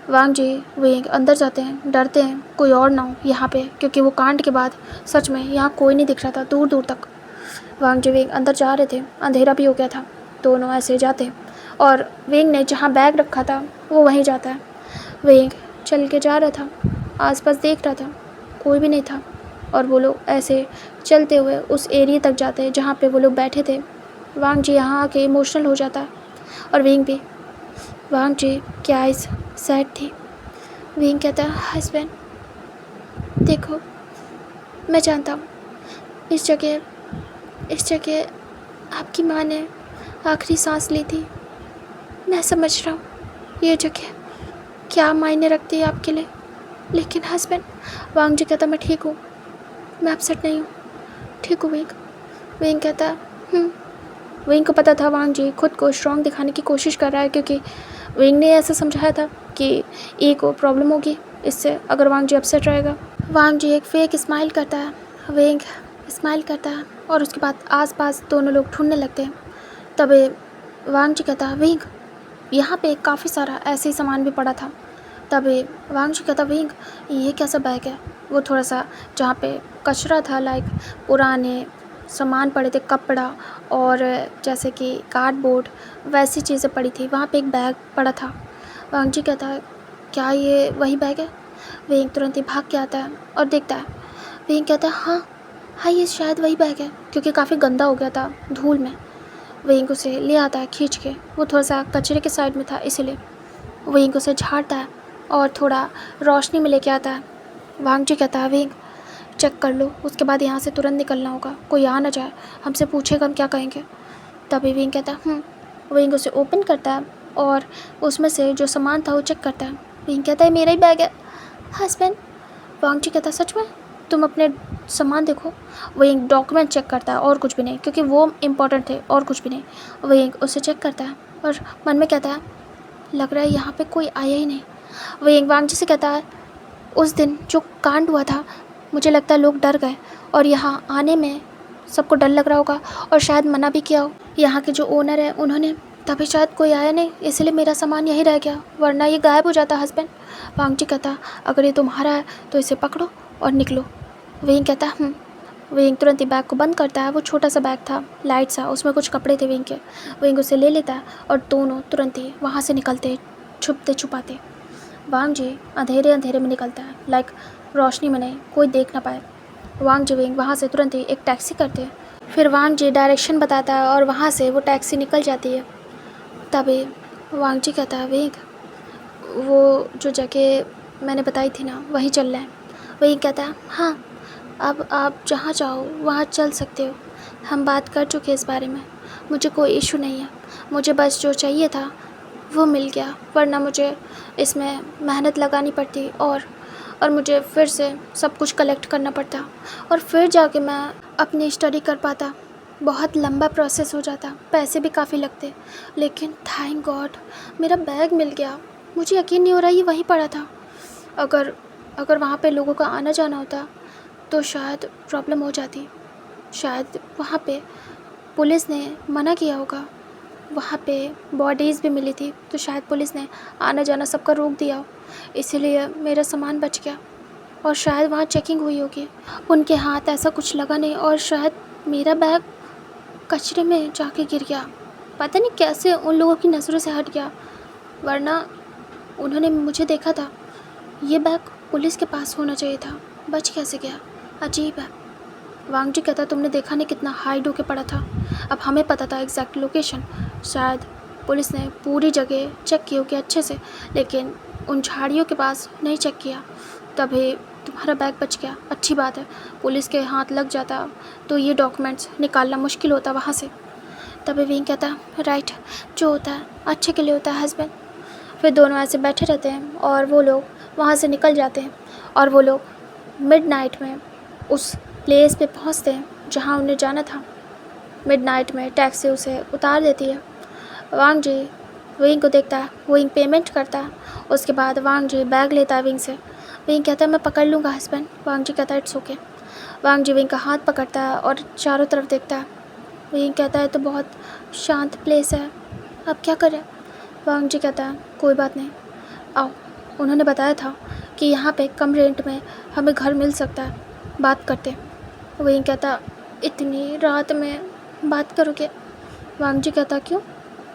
वांग जी विंग अंदर जाते हैं, डरते हैं कोई और ना हो यहाँ पे, क्योंकि वो कांड के बाद सच में यहाँ कोई नहीं दिख रहा था दूर दूर तक। वांग जी विंग अंदर जा रहे थे, अंधेरा भी हो गया था। दोनों ऐसे जाते और विंग ने जहाँ बैग रखा था वो वहीं जाता है। विंग चल के जा रहा था, आसपास देख रहा था, कोई भी नहीं था, और वो लोग ऐसे चलते हुए उस एरिया तक जाते हैं जहाँ पे वो लोग बैठे थे। वांग जी यहाँ आके इमोशनल हो जाता है और विंग भी। वांग जी की आइज़ सैड थी। विंग कहता है हस्बैंड देखो, मैं जानता हूँ इस जगह आपकी माँ ने आखिरी सांस ली थी। मैं समझ रहा हूँ ये जगह क्या मायने रखती है आपके लिए, लेकिन हस्बैंड। वांग जी कहता मैं ठीक हूँ, मैं अपसेट नहीं हूँ, ठीक हूँ विंग। विंग कहता है विंग को पता था वांग जी खुद को स्ट्रॉन्ग दिखाने की कोशिश कर रहा है, क्योंकि विंग ने ऐसा समझाया था कि ई को प्रॉब्लम होगी इससे अगर वांग जी अपसेट रहेगा। वांग जी एक फेक स्माइल करता है, विंग स्माइल करता है, और उसके बाद आसपास दोनों लोग ढूंढने लगते हैं। तभी वांग जी कहता है विंग यहाँ पे काफ़ी सारा ऐसे ही सामान भी पड़ा था। तभी वांग जी कहता विंग ये कैसा बैग है? वो थोड़ा सा जहाँ पे कचरा था, लाइक पुराने सामान पड़े थे, कपड़ा और जैसे कि कार्डबोर्ड वैसी चीज़ें पड़ी थी, वहाँ पे एक बैग पड़ा था। वांग जी कहता है क्या ये वही बैग है? विंग तुरंत ही भाग के आता है और देखता है। विंग कहता है हाँ ये शायद वही बैग है, क्योंकि काफ़ी गंदा हो गया था धूल में। विंग उसे ले आता है खींच के, वो थोड़ा सा कचरे के साइड में था इसीलिए। विंग उसे झाड़ता है और थोड़ा रोशनी में लेके आता है। वांग जी कहता है विंग चेक कर लो, उसके बाद यहाँ से तुरंत निकलना होगा, कोई आ ना जाए, हमसे पूछेगा हम क्या कहेंगे। तभी विंग कहता है विंग उसे ओपन करता है और उसमें से जो सामान था वो चेक करता है। विंग कहता है मेरा ही बैग है हस्बैंड। वांग जी कहता है सच में? तुम अपने सामान देखो। विंग डॉक्यूमेंट चेक करता है और कुछ भी नहीं, क्योंकि वो इम्पोर्टेंट थे और कुछ भी नहीं। विंग उसे चेक करता है और मन में कहता है लग रहा है यहाँ पे कोई आया ही नहीं। विंग वांग जी से कहता है उस दिन जो कांड हुआ था मुझे लगता है लोग डर गए और यहाँ आने में सबको डर लग रहा होगा और शायद मना भी किया हो। यहाँ के जो ओनर है उन्होंने, तभी शायद कोई आया नहीं, इसलिए मेरा सामान यहीं रह गया, वरना ये गायब हो जाता हस्बैंड। वांग जी कहता अगर ये तुम्हारा है तो इसे पकड़ो और निकलो। विंग कहता विंग तुरंत ही बैग को बंद करता है। वो छोटा सा बैग था लाइट सा, उसमें कुछ कपड़े थे विंग के। विंग उसे ले लेता है और दोनों तुरंत ही वहाँ से निकलते छुपते छुपाते। वांग जी अंधेरे अंधेरे में निकलता है, लाइक रोशनी में नहीं, कोई देख ना पाए। वांग जी विंग वहाँ से तुरंत ही एक टैक्सी करते हैं। फिर वांग जी डायरेक्शन बताता है और वहाँ से वो टैक्सी निकल जाती है। तभी वांग जी कहता है विंग वो जो जगह मैंने बताई थी ना वहीं चल रहा है। विंग कहता है हाँ, अब आप जहाँ चाहो वहाँ चल सकते हो, हम बात कर चुके इस बारे में, मुझे कोई इशू नहीं है। मुझे बस जो चाहिए था वो मिल गया, वरना मुझे इसमें मेहनत लगानी पड़ती और मुझे फिर से सब कुछ कलेक्ट करना पड़ता और फिर जाके मैं अपनी स्टडी कर पाता। बहुत लंबा प्रोसेस हो जाता, पैसे भी काफ़ी लगते, लेकिन थैंक गॉड मेरा बैग मिल गया। मुझे यकीन नहीं हो रहा ये वहीं पड़ा था। अगर वहाँ पे लोगों का आना जाना होता तो शायद प्रॉब्लम हो जाती, शायद वहाँ पे पुलिस ने मना किया होगा। वहाँ पे बॉडीज़ भी मिली थी तो शायद पुलिस ने आना जाना सबका रोक दिया हो, इसीलिए मेरा सामान बच गया। और शायद वहाँ चेकिंग हुई होगी, उनके हाथ ऐसा कुछ लगा नहीं और शायद मेरा बैग कचरे में जाके गिर गया। पता नहीं कैसे उन लोगों की नज़रों से हट गया, वरना उन्होंने मुझे देखा था। ये बैग पुलिस के पास होना चाहिए था, बच कैसे गया? अजीब है। वांग जी कहता तुमने देखा नहीं कितना हाइड होके पड़ा था। अब हमें पता था एग्जैक्ट लोकेशन, शायद पुलिस ने पूरी जगह चेक की होगी अच्छे से, लेकिन उन झाड़ियों के पास नहीं चेक किया, तभी तुम्हारा बैग बच गया। अच्छी बात है, पुलिस के हाथ लग जाता तो ये डॉक्यूमेंट्स निकालना मुश्किल होता वहाँ से। तभी विंग कहता राइट, जो होता है अच्छे के लिए होता है हस्बैंड। फिर दोनों ऐसे बैठे रहते हैं और वो लोग वहाँ से निकल जाते हैं और वो लोग मिडनाइट में उस प्लेस पे पहुँचते हैं जहाँ उन्हें जाना था। मिडनाइट में टैक्सी उसे उतार देती है। वांग जी विंग को देखता है, विंग पेमेंट करता है, उसके बाद वांग जी बैग लेता है विंग से। विंग कहता है मैं पकड़ लूँगा हस्बैंड। वांग जी कहता है इट्स ओके। वांग जी विंग का हाथ पकड़ता है और चारों तरफ देखता है। विंग कहता है तो बहुत शांत प्लेस है, अब क्या करें? वांग जी कहता है कोई बात नहीं, आओ। उन्होंने बताया था कि यहाँ पे कम रेंट में हमें घर मिल सकता है, बात करते। विंग कहता इतनी रात में बात करोगे? वांग जी कहता क्यों?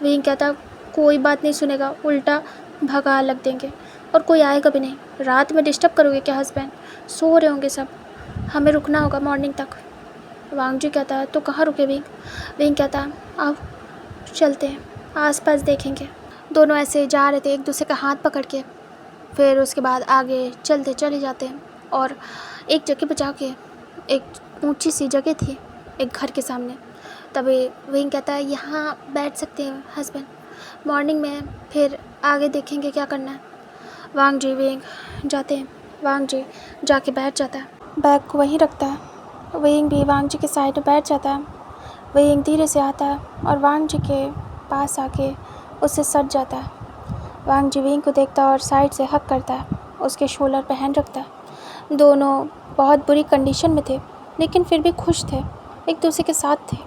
विंग कहता कोई बात नहीं सुनेगा, उल्टा भगा लग देंगे और कोई आएगा भी नहीं। रात में डिस्टर्ब करोगे क्या हस्बैंड? सो रहे होंगे सब, हमें रुकना होगा मॉर्निंग तक। वांग जी कहता है तो कहाँ रुके विंग? विंग कहता है आओ चलते हैं, आसपास देखेंगे। दोनों ऐसे जा रहे थे एक दूसरे का हाथ पकड़ के। फिर उसके बाद आगे चलते चले जाते हैं और एक जगह पे जाके, एक ऊंची सी जगह थी एक घर के सामने। तभी विंग कहता है यहाँ बैठ सकते हैं हस्बैंड, मॉर्निंग में फिर आगे देखेंगे क्या करना है। वांग जी विंग जाते हैं, वांग जी जाके बैठ जाता है, बैग को वहीं रखता है। विंग भी वांग जी के साइड में बैठ जाता है। विंग धीरे से आता है और वांग जी के पास आके उससे सट जाता है। वांग जी विंग को देखता है और साइड से हक करता है, उसके शोल्डर पे हैंड रखता है। दोनों बहुत बुरी कंडीशन में थे लेकिन फिर भी खुश थे, एक दूसरे के साथ थे,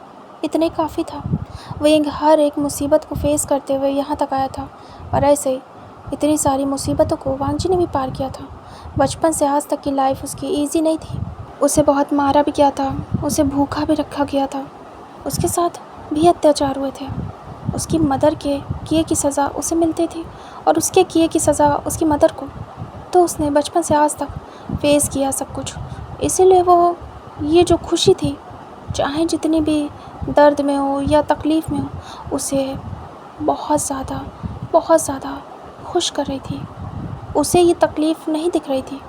इतना ही काफ़ी था। विंग हर एक मुसीबत को फेस करते हुए यहाँ तक आया था और ऐसे ही इतनी सारी मुसीबतों को वांग जी ने भी पार किया था। बचपन से आज तक की लाइफ उसकी ईजी नहीं थी, उसे बहुत मारा भी गया था, उसे भूखा भी रखा गया था, उसके साथ भी अत्याचार हुए थे। उसकी मदर के किए की सज़ा उसे मिलती थी और उसके किए की सज़ा उसकी मदर को। तो उसने बचपन से आज तक फेस किया सब कुछ, इसीलिए वो ये जो खुशी थी, चाहे जितनी भी दर्द में हो या तकलीफ़ में हो, उसे बहुत ज़्यादा खुश कर रही थी। उसे ये तकलीफ़ नहीं दिख रही थी,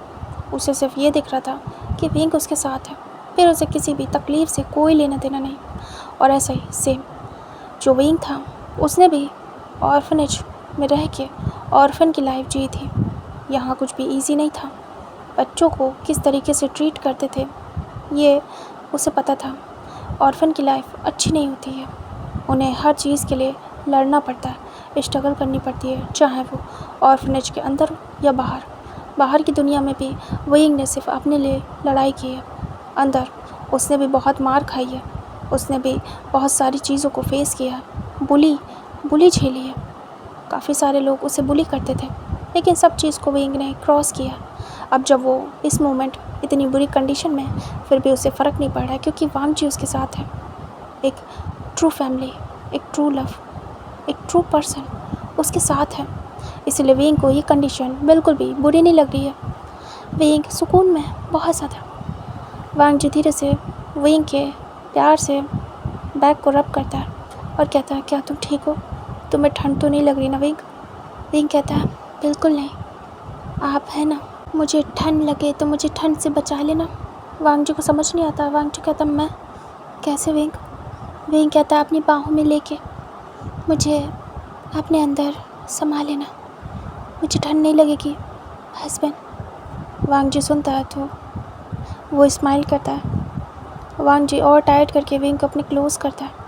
उसे सिर्फ ये दिख रहा था कि विंग उसके साथ है, फिर उसे किसी भी तकलीफ़ से कोई लेना देना नहीं। और ऐसा ही सेम जो विंग था उसने भी ऑर्फनेज में रह के ऑर्फन की लाइफ जी थी। यहाँ कुछ भी इजी नहीं था। बच्चों को किस तरीके से ट्रीट करते थे ये उसे पता था। ऑर्फन की लाइफ अच्छी नहीं होती है। उन्हें हर चीज़ के लिए लड़ना पड़ता है, स्ट्रगल करनी पड़ती है, चाहे वो ऑर्फनेज के अंदर हो या बाहर। बाहर की दुनिया में भी विंग ने सिर्फ अपने लिए लड़ाई की है। अंदर उसने भी बहुत मार खाई है। उसने भी बहुत सारी चीज़ों को फेस किया है। बुली झेली है। काफ़ी सारे लोग उसे बुली करते थे, लेकिन सब चीज़ को विंग ने क्रॉस किया। अब जब वो इस मोमेंट इतनी बुरी कंडीशन में है, फिर भी उसे फ़र्क नहीं पड़ रहा है, क्योंकि वांग जी उसके साथ है। एक ट्रू फैमिली, एक ट्रू लव, एक ट्रू पर्सन उसके साथ है। इसलिए विंग को ये कंडीशन बिल्कुल भी बुरी नहीं लग रही है। विंग सुकून में है बहुत ज़्यादा। वांग जी धीरे से विंग के प्यार से बैग को रब करता है और कहता है, क्या तुम ठीक हो? तुम्हें ठंड तो नहीं लग रही ना विंग? विंग कहता है, बिल्कुल नहीं, आप है ना, मुझे ठंड लगे तो मुझे ठंड से बचा लेना। वांग जी को समझ नहीं आता। वांग जी कहता, मैं कैसे विंग? विंग कहता है, अपनी बाहों में लेके मुझे अपने अंदर समा लेना, मुझे ठंड नहीं लगेगी हस्बैंड। वांग जी सुनता है तो वो स्माइल करता है। वांग जी और टाइट करके विंग को अपने क्लोज करता है।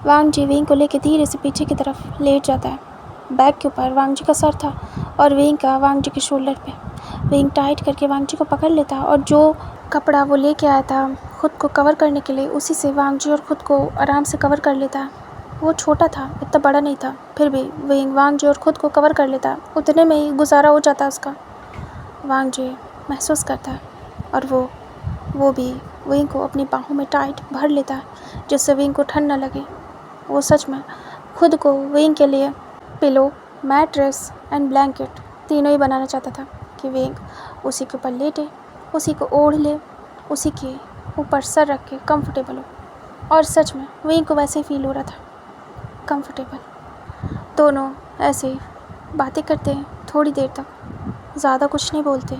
वांग जी विंग को लेकर धीरे से पीछे की तरफ लेट जाता है। बैग के ऊपर वांग जी का सर था और विंग का वांग जी के शोल्डर पे। विंग टाइट करके वांग जी को पकड़ लेता है और जो कपड़ा वो लेके आया था खुद को कवर करने के लिए, उसी से वांग जी और ख़ुद को आराम से कवर कर लेता है। वो छोटा था, इतना बड़ा नहीं था, फिर भी विंग वांग जी और ख़ुद को कवर कर लेता है। उतने में ही गुजारा हो जाता है उसका। वांग जी महसूस करता है और वो भी विंग को अपनी बाहों में टाइट भर लेता है, जिससे विंग को ठंड न लगे। वो सच में खुद को विंग के लिए पिलो, मैट्रेस एंड ब्लैंकेट तीनों ही बनाना चाहता था कि विंग उसी के ऊपर लेटे, उसी को ओढ़ ले, उसी के ऊपर सर रख के कंफर्टेबल हो। और सच में विंग को वैसे ही फील हो रहा था, कंफर्टेबल। दोनों ऐसे ही बातें करते हैं थोड़ी देर तक, ज़्यादा कुछ नहीं बोलते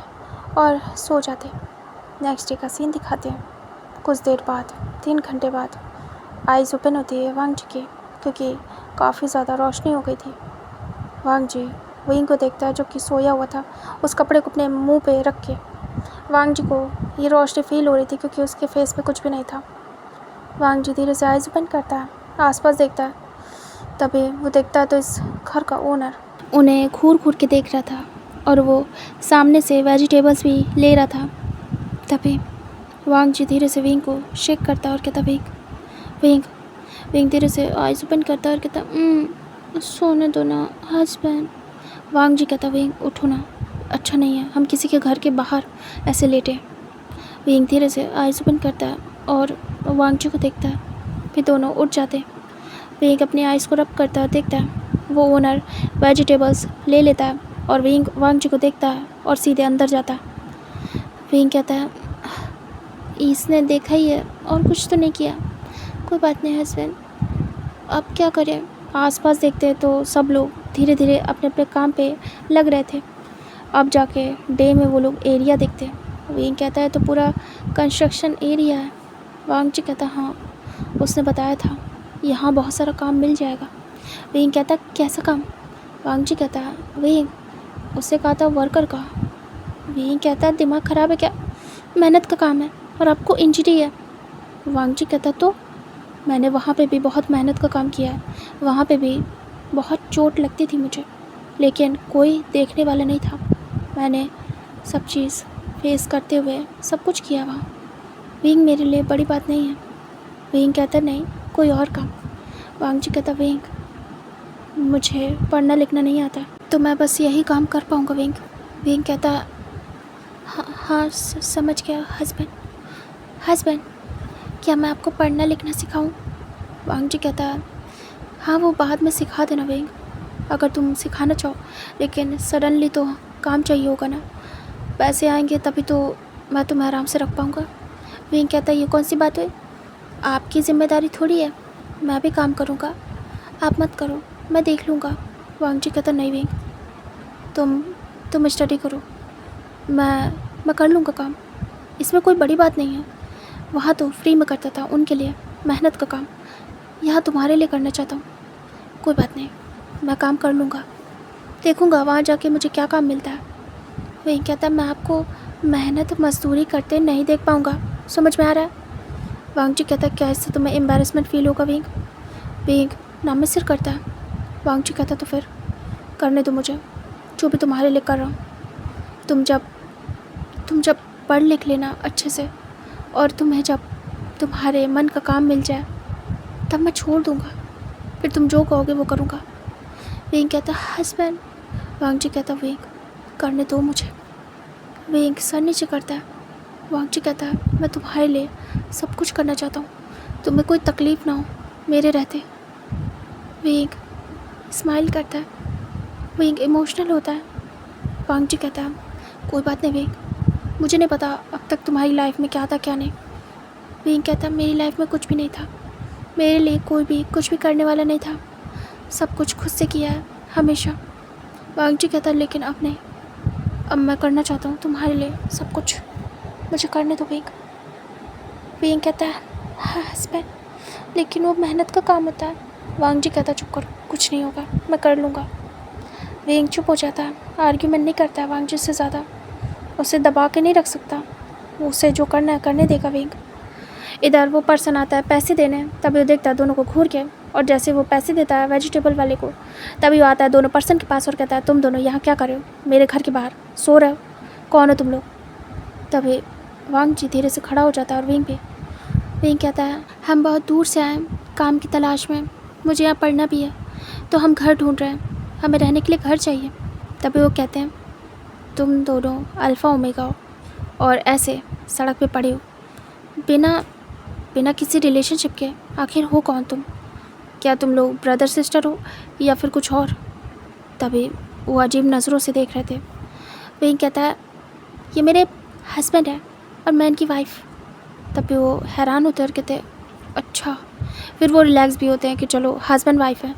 और सो जाते। नेक्स्ट डे का सीन दिखाते हैं। कुछ देर बाद, 3 घंटे बाद आइज़ ओपन होती है वांग जी की, क्योंकि काफ़ी ज़्यादा रोशनी हो गई थी। वांग जी विंग को देखता है जो कि सोया हुआ था, उस कपड़े को अपने मुंह पे रख के। वांग जी को ये रोशनी फील हो रही थी क्योंकि उसके फेस पे कुछ भी नहीं था। वांग जी धीरे से आइज़ ओपन करता है, आसपास देखता है। तभी वो देखता है तो इस घर का ओनर उन्हें घूर घूर के देख रहा था और वो सामने से वेजिटेबल्स भी ले रहा था। तभी वांग जी धीरे से विंग को शेक करता है और कहता, विंग धीरे से आइज़ ओपन करता है और कहता, सोने दो ना हस्बैंड। वांग जी कहता, विंग उठो ना, अच्छा नहीं है हम किसी के घर के बाहर ऐसे लेटे। विंग धीरे से आइज़ ओपन करता है और वांग जी को देखता है, फिर दोनों उठ जाते हैं। विंग अपनी आइज़ को रब करता है, देखता है वो ओनर वेजिटेबल्स ले लेता है और विंग वांग जी को देखता है और सीधे अंदर जाता है। विंग कहता है, इसने देखा ही है और कुछ तो नहीं किया, कोई बात नहीं हस्बैंड, अब क्या करें। आसपास देखते हैं तो सब लोग धीरे धीरे अपने अपने काम पे लग रहे थे। अब जाके डे में वो लोग एरिया देखते हैं। विंग कहता है, तो पूरा कंस्ट्रक्शन एरिया है। वांग जी कहता, हाँ उसने बताया था यहाँ बहुत सारा काम मिल जाएगा। विंग कहता, कैसा काम? वांग जी कहता है, विंग उससे कहा था वर्कर का। विंग कहता है, दिमाग ख़राब है क्या, मेहनत का काम है और आपको इंजरी है। वांग जी कहता, तो मैंने वहाँ पे भी बहुत मेहनत का काम किया है, वहाँ पे भी बहुत चोट लगती थी मुझे, लेकिन कोई देखने वाला नहीं था। मैंने सब चीज़ फेस करते हुए सब कुछ किया वहाँ। विंग मेरे लिए बड़ी बात नहीं है। विंग कहता, नहीं कोई और काम। वांग जी कहता, विंग मुझे पढ़ना लिखना नहीं आता, तो मैं बस यही काम कर पाऊँगा विंग। विंग कहता, हाँ समझ गया हस्बैंड, क्या मैं आपको पढ़ना लिखना सिखाऊं? वांग जी कहता है, हाँ वो बाद में सिखा देना विंग, अगर तुम सिखाना चाहो, लेकिन सडनली तो काम चाहिए होगा ना, पैसे आएंगे तभी तो मैं तुम्हें आराम से रख पाऊँगा। विंग कहता है, ये कौन सी बात हुई, आपकी ज़िम्मेदारी थोड़ी है, मैं भी काम करूँगा, आप मत करो, मैं देख लूँगा। वांग जी कहता, नहीं विंग, तुम स्टडी करो, मैं कर लूँगा काम, इसमें कोई बड़ी बात नहीं है। वहाँ तो फ्री में करता था उनके लिए मेहनत का काम, यहाँ तुम्हारे लिए करना चाहता हूँ। कोई बात नहीं, मैं काम कर लूँगा, देखूँगा वहाँ जाके मुझे क्या काम मिलता है। वही कहता है मैं आपको मेहनत मजदूरी करते नहीं देख पाऊँगा, समझ में आ रहा है? वांग जी कहता है क्या इससे तुम्हें एम्बेरसमेंट फील होगा विंग? विंग नाम सिर करता है। वांग जी कहता तो फिर करने दो मुझे, जो भी तुम्हारे लिए कर रहा हूँ। तुम जब पढ़ लिख लेना अच्छे से और तुम्हें जब तुम्हारे मन का काम मिल जाए तब मैं छोड़ दूँगा, फिर तुम जो कहोगे वो करूँगा। विंग कहता हस्बैंड। वांग जी कहता विंग करने दो मुझे। विंग सर नीचे करता है। वांग जी कहता है मैं तुम्हारे लिए सब कुछ करना चाहता हूँ, तुम्हें कोई तकलीफ़ ना हो मेरे रहते। विंग स्माइल करता है। विंग इमोशनल होता है। वांग जी कहता है कोई बात नहीं विंग, मुझे नहीं पता अब तक तुम्हारी लाइफ में क्या था क्या नहीं। विंग कहता है मेरी लाइफ में कुछ भी नहीं था, मेरे लिए कोई भी कुछ भी करने वाला नहीं था, सब कुछ खुद से किया है हमेशा। वांग जी कहता है लेकिन अब नहीं, अब मैं करना चाहता हूँ तुम्हारे लिए सब कुछ, मुझे करने दो विंग। विंग कहता है हाँ हस्बैंड, लेकिन वो मेहनत का काम होता है। वांग जी कहता चुप कर, कुछ नहीं होगा, मैं कर लूँगा। विंग चुप हो जाता है, आर्ग्यूमेंट नहीं करता है वांग जी से ज़्यादा, उसे दबा के नहीं रख सकता, उसे जो करना है करने देगा विंग। इधर वो पर्सन आता है पैसे देने, तभी वो देखता है दोनों को घूर के, और जैसे वो पैसे देता है वेजिटेबल वाले को, तभी वो आता है दोनों पर्सन के पास और कहता है तुम दोनों यहाँ क्या कर रहे हो, मेरे घर के बाहर सो रहे हो, कौन हो तुम लोग? तभी वांग जी धीरे से खड़ा हो जाता है और विंग पे। विंग कहता है हम बहुत दूर से आए हैं काम की तलाश में, मुझे यहाँ पढ़ना भी है, तो हम घर ढूंढ रहे हैं, हमें रहने के लिए घर चाहिए। तभी वो कहते हैं तुम दोनों अल्फ़ा ओमेगा हो और ऐसे सड़क पे पड़े हो बिना किसी रिलेशनशिप के, आखिर हो कौन तुम? क्या तुम लोग ब्रदर सिस्टर हो या फिर कुछ और? तभी वो अजीब नज़रों से देख रहे थे। विंग कहता है ये मेरे हस्बैंड है और मैं इनकी वाइफ। तभी वो हैरान होते और कहते हैं अच्छा, फिर वो रिलैक्स भी होते हैं कि चलो हस्बैंड वाइफ है।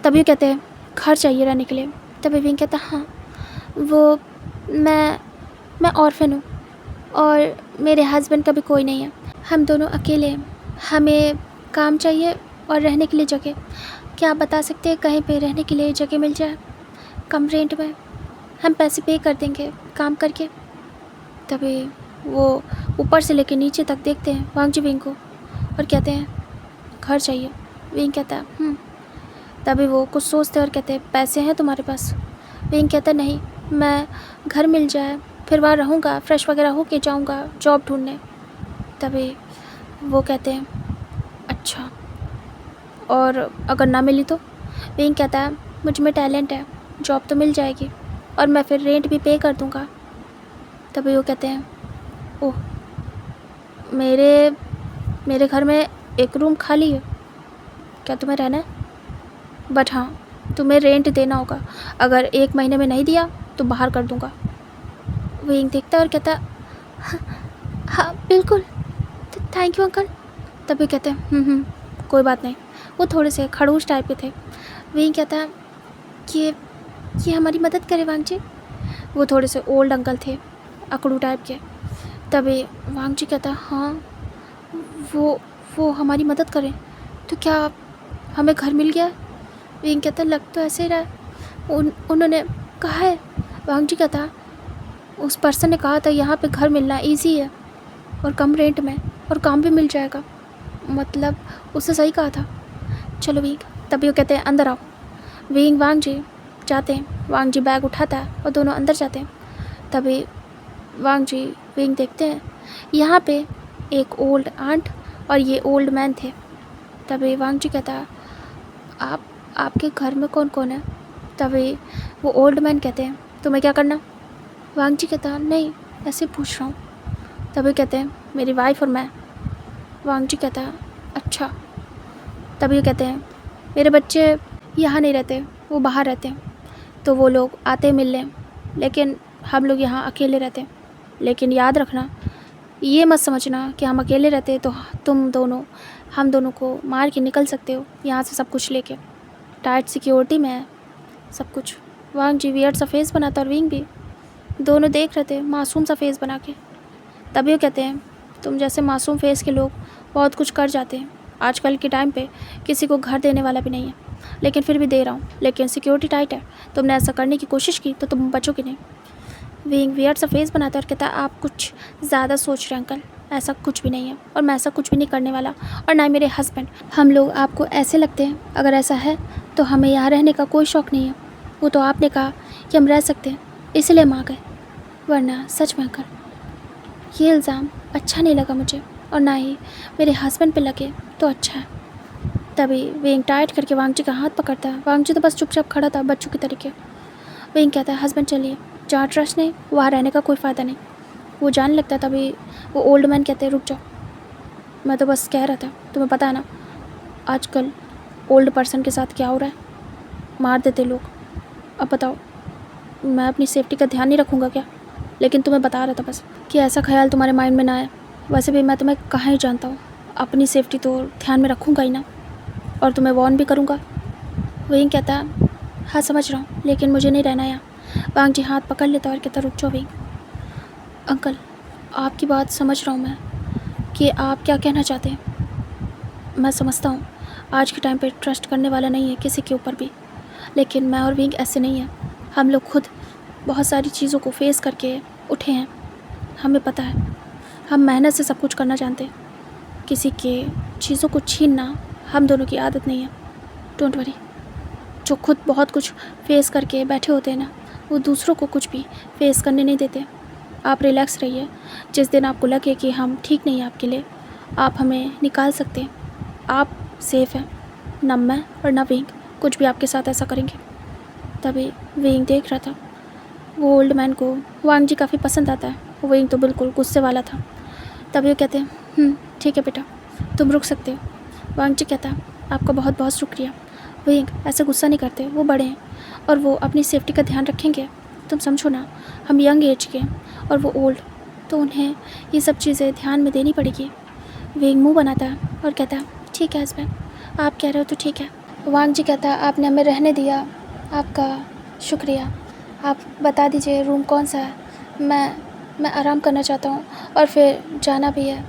तभी वो कहते हैं घर चाहिए रहने के लिए। तभी विंग कहता है हाँ, वो मैं ऑर्फन हूँ और मेरे हस्बैंड का भी कोई नहीं है, हम दोनों अकेले हैं, हमें काम चाहिए और रहने के लिए जगह। क्या आप बता सकते हैं कहीं पे रहने के लिए जगह मिल जाए कम रेंट में? हम पैसे पे कर देंगे काम करके। तभी वो ऊपर से लेकर नीचे तक देखते हैं वांग जी विंग को और कहते हैं घर चाहिए। विंग कहता है तभी वो कुछ सोचते हैं और कहते हैं पैसे हैं तुम्हारे पास? विंग कहता है नहीं, मैं घर मिल जाए फिर वहाँ रहूँगा, फ्रेश वगैरह होके जाऊँगा जॉब ढूंढने। तभी वो कहते हैं अच्छा, और अगर ना मिली तो? विंग कहता है मुझ में टैलेंट है, जॉब तो मिल जाएगी और मैं फिर रेंट भी पे कर दूँगा। तभी वो कहते हैं ओह, मेरे घर में एक रूम खाली है, क्या तुम्हें रहना है? बट हाँ, तुम्हें रेंट देना होगा, अगर 1 महीने में नहीं दिया तो बाहर कर दूँगा। विंग देखता है और कहता हाँ, हाँ बिल्कुल, थैंक यू अंकल। तभी कहते हैं कोई बात नहीं। वो थोड़े से खड़ूस टाइप के थे। विंग कहता है ये हमारी मदद करे वांग जी। वो थोड़े से ओल्ड अंकल थे, अकड़ू टाइप के। तभी वांग जी कहता है हाँ, वो हमारी मदद करें तो क्या हमें घर मिल गया? विंग कहता है लग तो ऐसे ही रहा है, उन्होंने कहा है। वांग जी कहता उस पर्सन ने कहा था यहाँ पे घर मिलना इजी है और कम रेंट में, और काम भी मिल जाएगा, मतलब उसने सही कहा था। चलो विंग। तभी वो कहते हैं अंदर आओ। विंग वांग जी जाते हैं, वांग जी बैग उठाता है और दोनों अंदर जाते हैं। तभी वांग जी विंग देखते हैं यहाँ पे एक ओल्ड आंट और ये ओल्ड मैन थे। तभी वांग जी कहता है आपके घर में कौन कौन है? तभी वो ओल्ड मैन कहते हैं तुम्हें क्या करना? वांग जी कहता नहीं, ऐसे पूछ रहा हूँ। तभी कहते हैं मेरी वाइफ और मैं। वांग जी कहता अच्छा। तभी कहते हैं मेरे बच्चे यहाँ नहीं रहते, वो बाहर रहते हैं, तो वो लोग आते मिलने, लेकिन हम लोग यहाँ अकेले रहते हैं। लेकिन याद रखना, ये मत समझना कि हम अकेले रहते तो हम दोनों को मार के निकल सकते हो यहाँ से सब कुछ लेके। टाइट सिक्योरिटी में है सब कुछ। वांग जी वियर्ड सा फेस बनाता और विंग भी दोनों देख रहे थे मासूम सा फेस बना के। तभी वो कहते हैं तुम जैसे मासूम फेस के लोग बहुत कुछ कर जाते हैं, आजकल के टाइम पे किसी को घर देने वाला भी नहीं है, लेकिन फिर भी दे रहा हूँ, लेकिन सिक्योरिटी टाइट है। तुमने ऐसा करने की कोशिश की तो तुम बचोगे नहीं। विंग वियर्ड सा फेस बनाता है और कहता है आप कुछ ज़्यादा सोच रहे हैं अंकल, ऐसा कुछ भी नहीं है और मैं ऐसा कुछ भी नहीं करने वाला, और ना ही मेरे हस्बैंड। हम लोग आपको ऐसे लगते हैं, अगर ऐसा है तो हमें यहाँ रहने का कोई शौक़ नहीं है। वो तो आपने कहा कि हम रह सकते हैं, इसलिए हम आ गए, वरना सच में अंकल ये इल्ज़ाम अच्छा नहीं लगा मुझे, और ना ही मेरे हस्बैंड पे लगे तो अच्छा है। तभी विंग टाइट करके वांगजी का हाथ पकड़ता है। वांगजी तो बस चुपचाप खड़ा था बच्चों की तरीके। विंग कहता है हस्बैंड चलिए, जहाँ ट्रस्ट नहीं वहाँ रहने का कोई फ़ायदा नहीं। वो जाने लगता है। तभी वो ओल्ड मैन कहते हैं रुक जाओ, मैं तो बस कह रहा था, तुम्हें पता है ना आजकल ओल्ड पर्सन के साथ क्या हो रहा है, मार देते लोग। अब बताओ मैं अपनी सेफ्टी का ध्यान नहीं रखूँगा क्या? लेकिन तुम्हें बता रहा था बस कि ऐसा ख्याल तुम्हारे माइंड में ना आए। वैसे भी मैं तुम्हें कहाँ ही जानता हूँ, अपनी सेफ्टी तो ध्यान में रखूँगा ही ना, और तुम्हें वार्न भी करूँगा। विंग कहता है हाँ समझ रहा हूँ, लेकिन मुझे नहीं रहना यहाँ। वांगजी हाथ पकड़ लेता और कहता रुक जाओ विंग। अंकल आपकी बात समझ रहा हूँ मैं कि आप क्या कहना चाहते हैं। मैं समझता हूँ आज के टाइम पे ट्रस्ट करने वाला नहीं है किसी के ऊपर भी, लेकिन मैं और विंग ऐसे नहीं है। हम लोग खुद बहुत सारी चीज़ों को फेस करके उठे हैं, हमें पता है, हम मेहनत से सब कुछ करना जानते हैं। किसी के चीज़ों को छीनना हम दोनों की आदत नहीं है। डोंट वरी, जो खुद बहुत कुछ फेस करके बैठे होते हैं ना, वो दूसरों को कुछ भी फेस करने नहीं देते। आप रिलैक्स रहिए, जिस दिन आपको लगे कि हम ठीक नहीं हैं आपके लिए, आप हमें निकाल सकते हैं। आप सेफ़ हैं, ना मैं और ना विंग कुछ भी आपके साथ ऐसा करेंगे। तभी विंग देख रहा था, वो ओल्ड मैन को वांगजी काफ़ी पसंद आता है। विंग तो बिल्कुल गुस्से वाला था। तभी वो कहते हैं ठीक है बेटा, तुम रुक सकते हो। वांगजी कहता है आपका बहुत बहुत शुक्रिया। विंग ऐसे गुस्सा नहीं करते, वो बड़े हैं और वो अपनी सेफ्टी का ध्यान रखेंगे। तुम समझो ना, हम यंग एज के हैं और वो ओल्ड, तो उन्हें ये सब चीज़ें ध्यान में देनी पड़ेगी। विंग मुंह बनाता है और कहता है ठीक है हस्बैंड, आप कह रहे हो तो ठीक है। वांगजी कहता है आपने हमें रहने दिया, आपका शुक्रिया। आप बता दीजिए रूम कौन सा है, मैं आराम करना चाहता हूँ और फिर जाना भी है।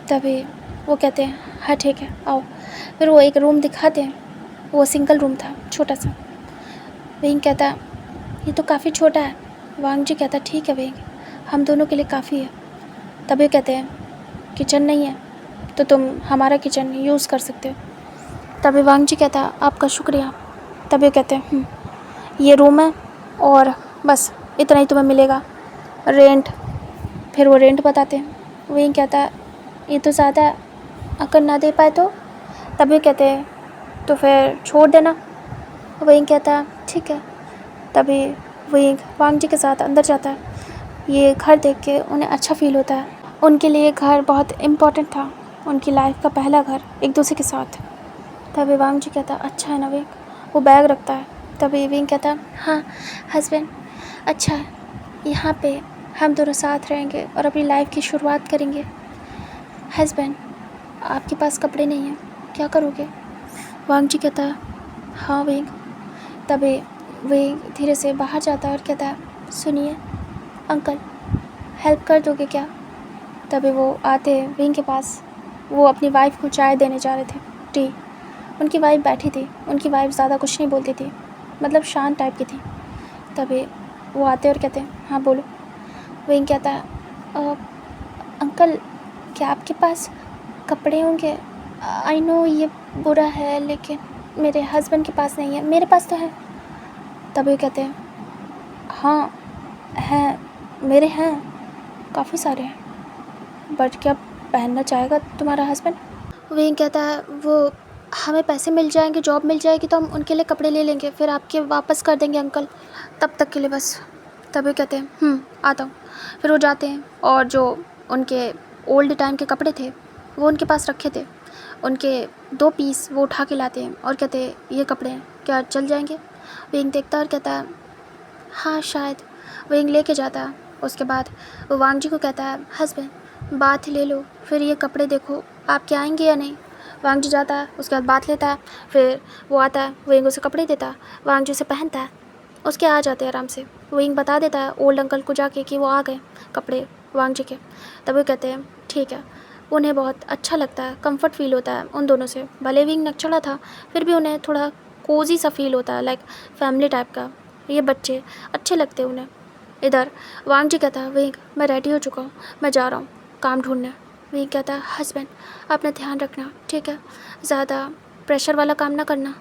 तभी वो कहते हैं हाँ ठीक है आओ। फिर वो एक रूम दिखाते हैं, वो सिंगल रूम था छोटा सा। विंग कहता ये तो काफ़ी छोटा है। वांगजी कहता ठीक है विंग, हम दोनों के लिए काफ़ी है। तभी कहते हैं किचन नहीं है तो तुम हमारा किचन यूज़ कर सकते हो। तभी वांगजी कहता आपका शुक्रिया। तभी कहते हैं ये रूम है और बस इतना ही तुम्हें मिलेगा रेंट। फिर वो रेंट बताते हैं। विंग कहता है ये तो ज़्यादा है, अगर ना दे पाए तो? तभी कहते हैं तो फिर छोड़ देना। विंग कहता है ठीक है। तभी विंग वांगजी के साथ अंदर जाता है। ये घर देख के उन्हें अच्छा फील होता है। उनके लिए घर बहुत इम्पोर्टेंट था, उनकी लाइफ का पहला घर एक दूसरे के साथ। तभी वांगजी कहता अच्छा है ना विंग। वो बैग रखता है। तभी विंग कहता हाँ हस्बैंड अच्छा है, यहाँ पे हम दोनों साथ रहेंगे और अपनी लाइफ की शुरुआत करेंगे। हस्बैंड आपके पास कपड़े नहीं हैं, क्या करोगे? वांगजी कहता हाँ विंग। तभी विंग धीरे से बाहर जाता है और कहता है सुनिए अंकल, हेल्प कर दोगे क्या? तभी वो आते हैं विंग के पास। वो अपनी वाइफ को चाय देने जा रहे थे, टी। उनकी वाइफ बैठी थी। उनकी वाइफ ज़्यादा कुछ नहीं बोलती थी, मतलब शांत टाइप की थी। तभी वो आते और कहते हैं हाँ बोलो। विंग कहता है अंकल क्या आपके पास कपड़े होंगे? आई नो ये बुरा है, लेकिन मेरे हस्बैंड के पास नहीं है, मेरे पास तो है। तभी कहते हैं हाँ हैं, मेरे हैं, काफ़ी सारे हैं, बट क्या पहनना चाहेगा तुम्हारा हस्बैंड? विंग कहता है वो हमें पैसे मिल जाएंगे, जॉब मिल जाएगी तो हम उनके लिए कपड़े ले लेंगे, फिर आपके वापस कर देंगे अंकल, तब तक के लिए बस। तभी कहते हैं आता हूँ। फिर वो जाते हैं और जो उनके ओल्ड टाइम के कपड़े थे वो उनके पास रखे थे, उनके 2 पीस वो उठा के लाते हैं और कहते हैं ये कपड़े हैं, क्या चल जाएंगे? विंग देखता है और कहता है हाँ शायद। विंग लेके जाता है। उसके बाद वो वांगजी को कहता है हस्बैंड बात ले लो, फिर ये कपड़े देखो आप क्या आएंगे या नहीं। वांगजी जाता है, उसके बाद बात लेता है, फिर वो आता है, विंग उसे कपड़े देता है, वांगजी उसे पहनता है, उसके आ जाते हैं आराम से। विंग बता देता है ओल्ड अंकल को जाके कि वो आ गए कपड़े वांगजी के। तभी कहते हैं ठीक है, उन्हें बहुत अच्छा लगता है, कंफर्ट फील होता है उन दोनों से। भले विंग नक्चड़ा था फिर भी उन्हें थोड़ा कोजी सा फील होता है, लाइक फैमिली टाइप का। ये बच्चे अच्छे लगते हैं उन्हें। इधर वांग जी कहता है, विंग मैं रेडी हो चुका हूँ, मैं जा रहा हूँ काम ढूंढने। विंग कहता है, हस्बैंड अपना ध्यान रखना, ठीक है, ज़्यादा प्रेशर वाला काम ना करना।